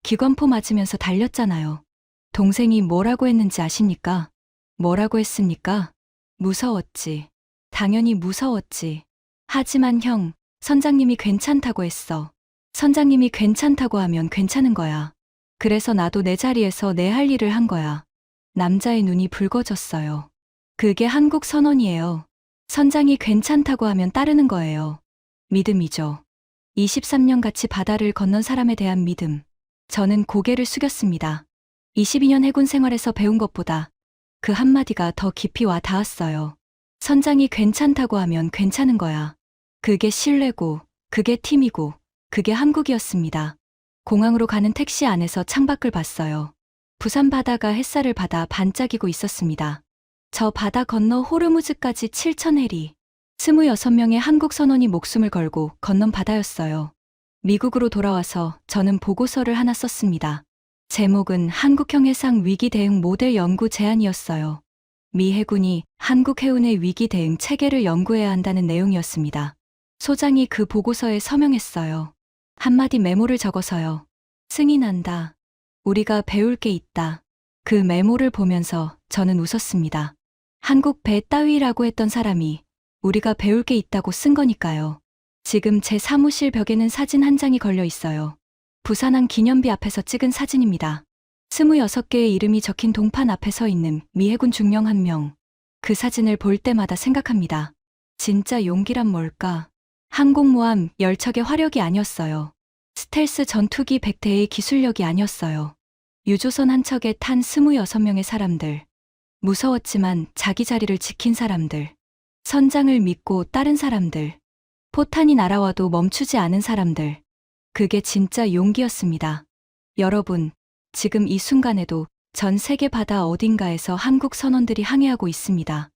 기관포 맞으면서 달렸잖아요. 동생이 뭐라고 했는지 아십니까? 뭐라고 했습니까? 무서웠지. 당연히 무서웠지. 하지만 형, 선장님이 괜찮다고 했어. 선장님이 괜찮다고 하면 괜찮은 거야. 그래서 나도 내 자리에서 내 할 일을 한 거야. 남자의 눈이 붉어졌어요. 그게 한국 선언이에요. 선장이 괜찮다고 하면 따르는 거예요. 믿음이죠. 23년 같이 바다를 건넌 사람에 대한 믿음. 저는 고개를 숙였습니다. 22년 해군 생활에서 배운 것보다 그 한마디가 더 깊이 와 닿았어요. 선장이 괜찮다고 하면 괜찮은 거야. 그게 신뢰고, 그게 팀이고, 그게 한국이었습니다. 공항으로 가는 택시 안에서 창밖을 봤어요. 부산 바다가 햇살을 받아 반짝이고 있었습니다. 저 바다 건너 호르무즈까지 7,000해리. 26명의 한국 선원이 목숨을 걸고 건넌 바다였어요. 미국으로 돌아와서 저는 보고서를 하나 썼습니다. 제목은 한국형 해상 위기 대응 모델 연구 제안이었어요. 미 해군이 한국 해운의 위기 대응 체계를 연구해야 한다는 내용이었습니다. 소장이 그 보고서에 서명했어요. 한마디 메모를 적어서요. 승인한다. 우리가 배울 게 있다. 그 메모를 보면서 저는 웃었습니다. 한국 배 따위라고 했던 사람이 우리가 배울 게 있다고 쓴 거니까요. 지금 제 사무실 벽에는 사진 한 장이 걸려 있어요. 부산항 기념비 앞에서 찍은 사진입니다. 26개의 이름이 적힌 동판 앞에 서 있는 미 해군 중령 한 명. 그 사진을 볼 때마다 생각합니다. 진짜 용기란 뭘까? 항공모함 10척의 화력이 아니었어요. 스텔스 전투기 100대의 기술력이 아니었어요. 유조선 한 척에 탄 26명의 사람들. 무서웠지만 자기 자리를 지킨 사람들. 선장을 믿고 따른 사람들. 포탄이 날아와도 멈추지 않은 사람들. 그게 진짜 용기였습니다. 여러분, 지금 이 순간에도 전 세계 바다 어딘가에서 한국 선원들이 항해하고 있습니다.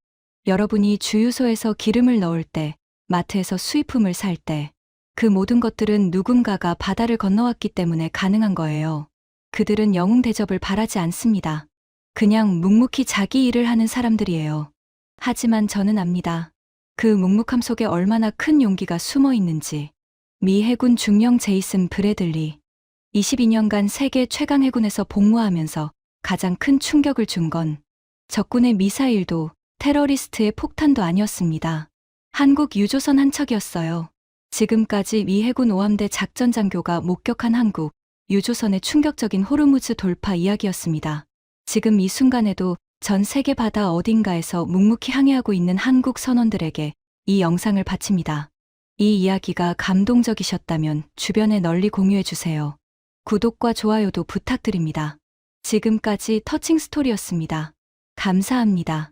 여러분이 주유소에서 기름을 넣을 때, 마트에서 수입품을 살 때, 그 모든 것들은 누군가가 바다를 건너왔기 때문에 가능한 거예요. 그들은 영웅 대접을 바라지 않습니다. 그냥 묵묵히 자기 일을 하는 사람들이에요. 하지만 저는 압니다. 그 묵묵함 속에 얼마나 큰 용기가 숨어 있는지. 미 해군 중령 제이슨 브래들리. 22년간 세계 최강 해군에서 복무하면서 가장 큰 충격을 준 건 적군의 미사일도 테러리스트의 폭탄도 아니었습니다. 한국 유조선 한 척이었어요. 지금까지 미 해군 5함대 작전 장교가 목격한 한국 유조선의 충격적인 호르무즈 돌파 이야기였습니다. 지금 이 순간에도 전 세계 바다 어딘가에서 묵묵히 항해하고 있는 한국 선원들에게 이 영상을 바칩니다. 이 이야기가 감동적이셨다면 주변에 널리 공유해 주세요. 구독과 좋아요도 부탁드립니다. 지금까지 터칭 스토리였습니다. 감사합니다.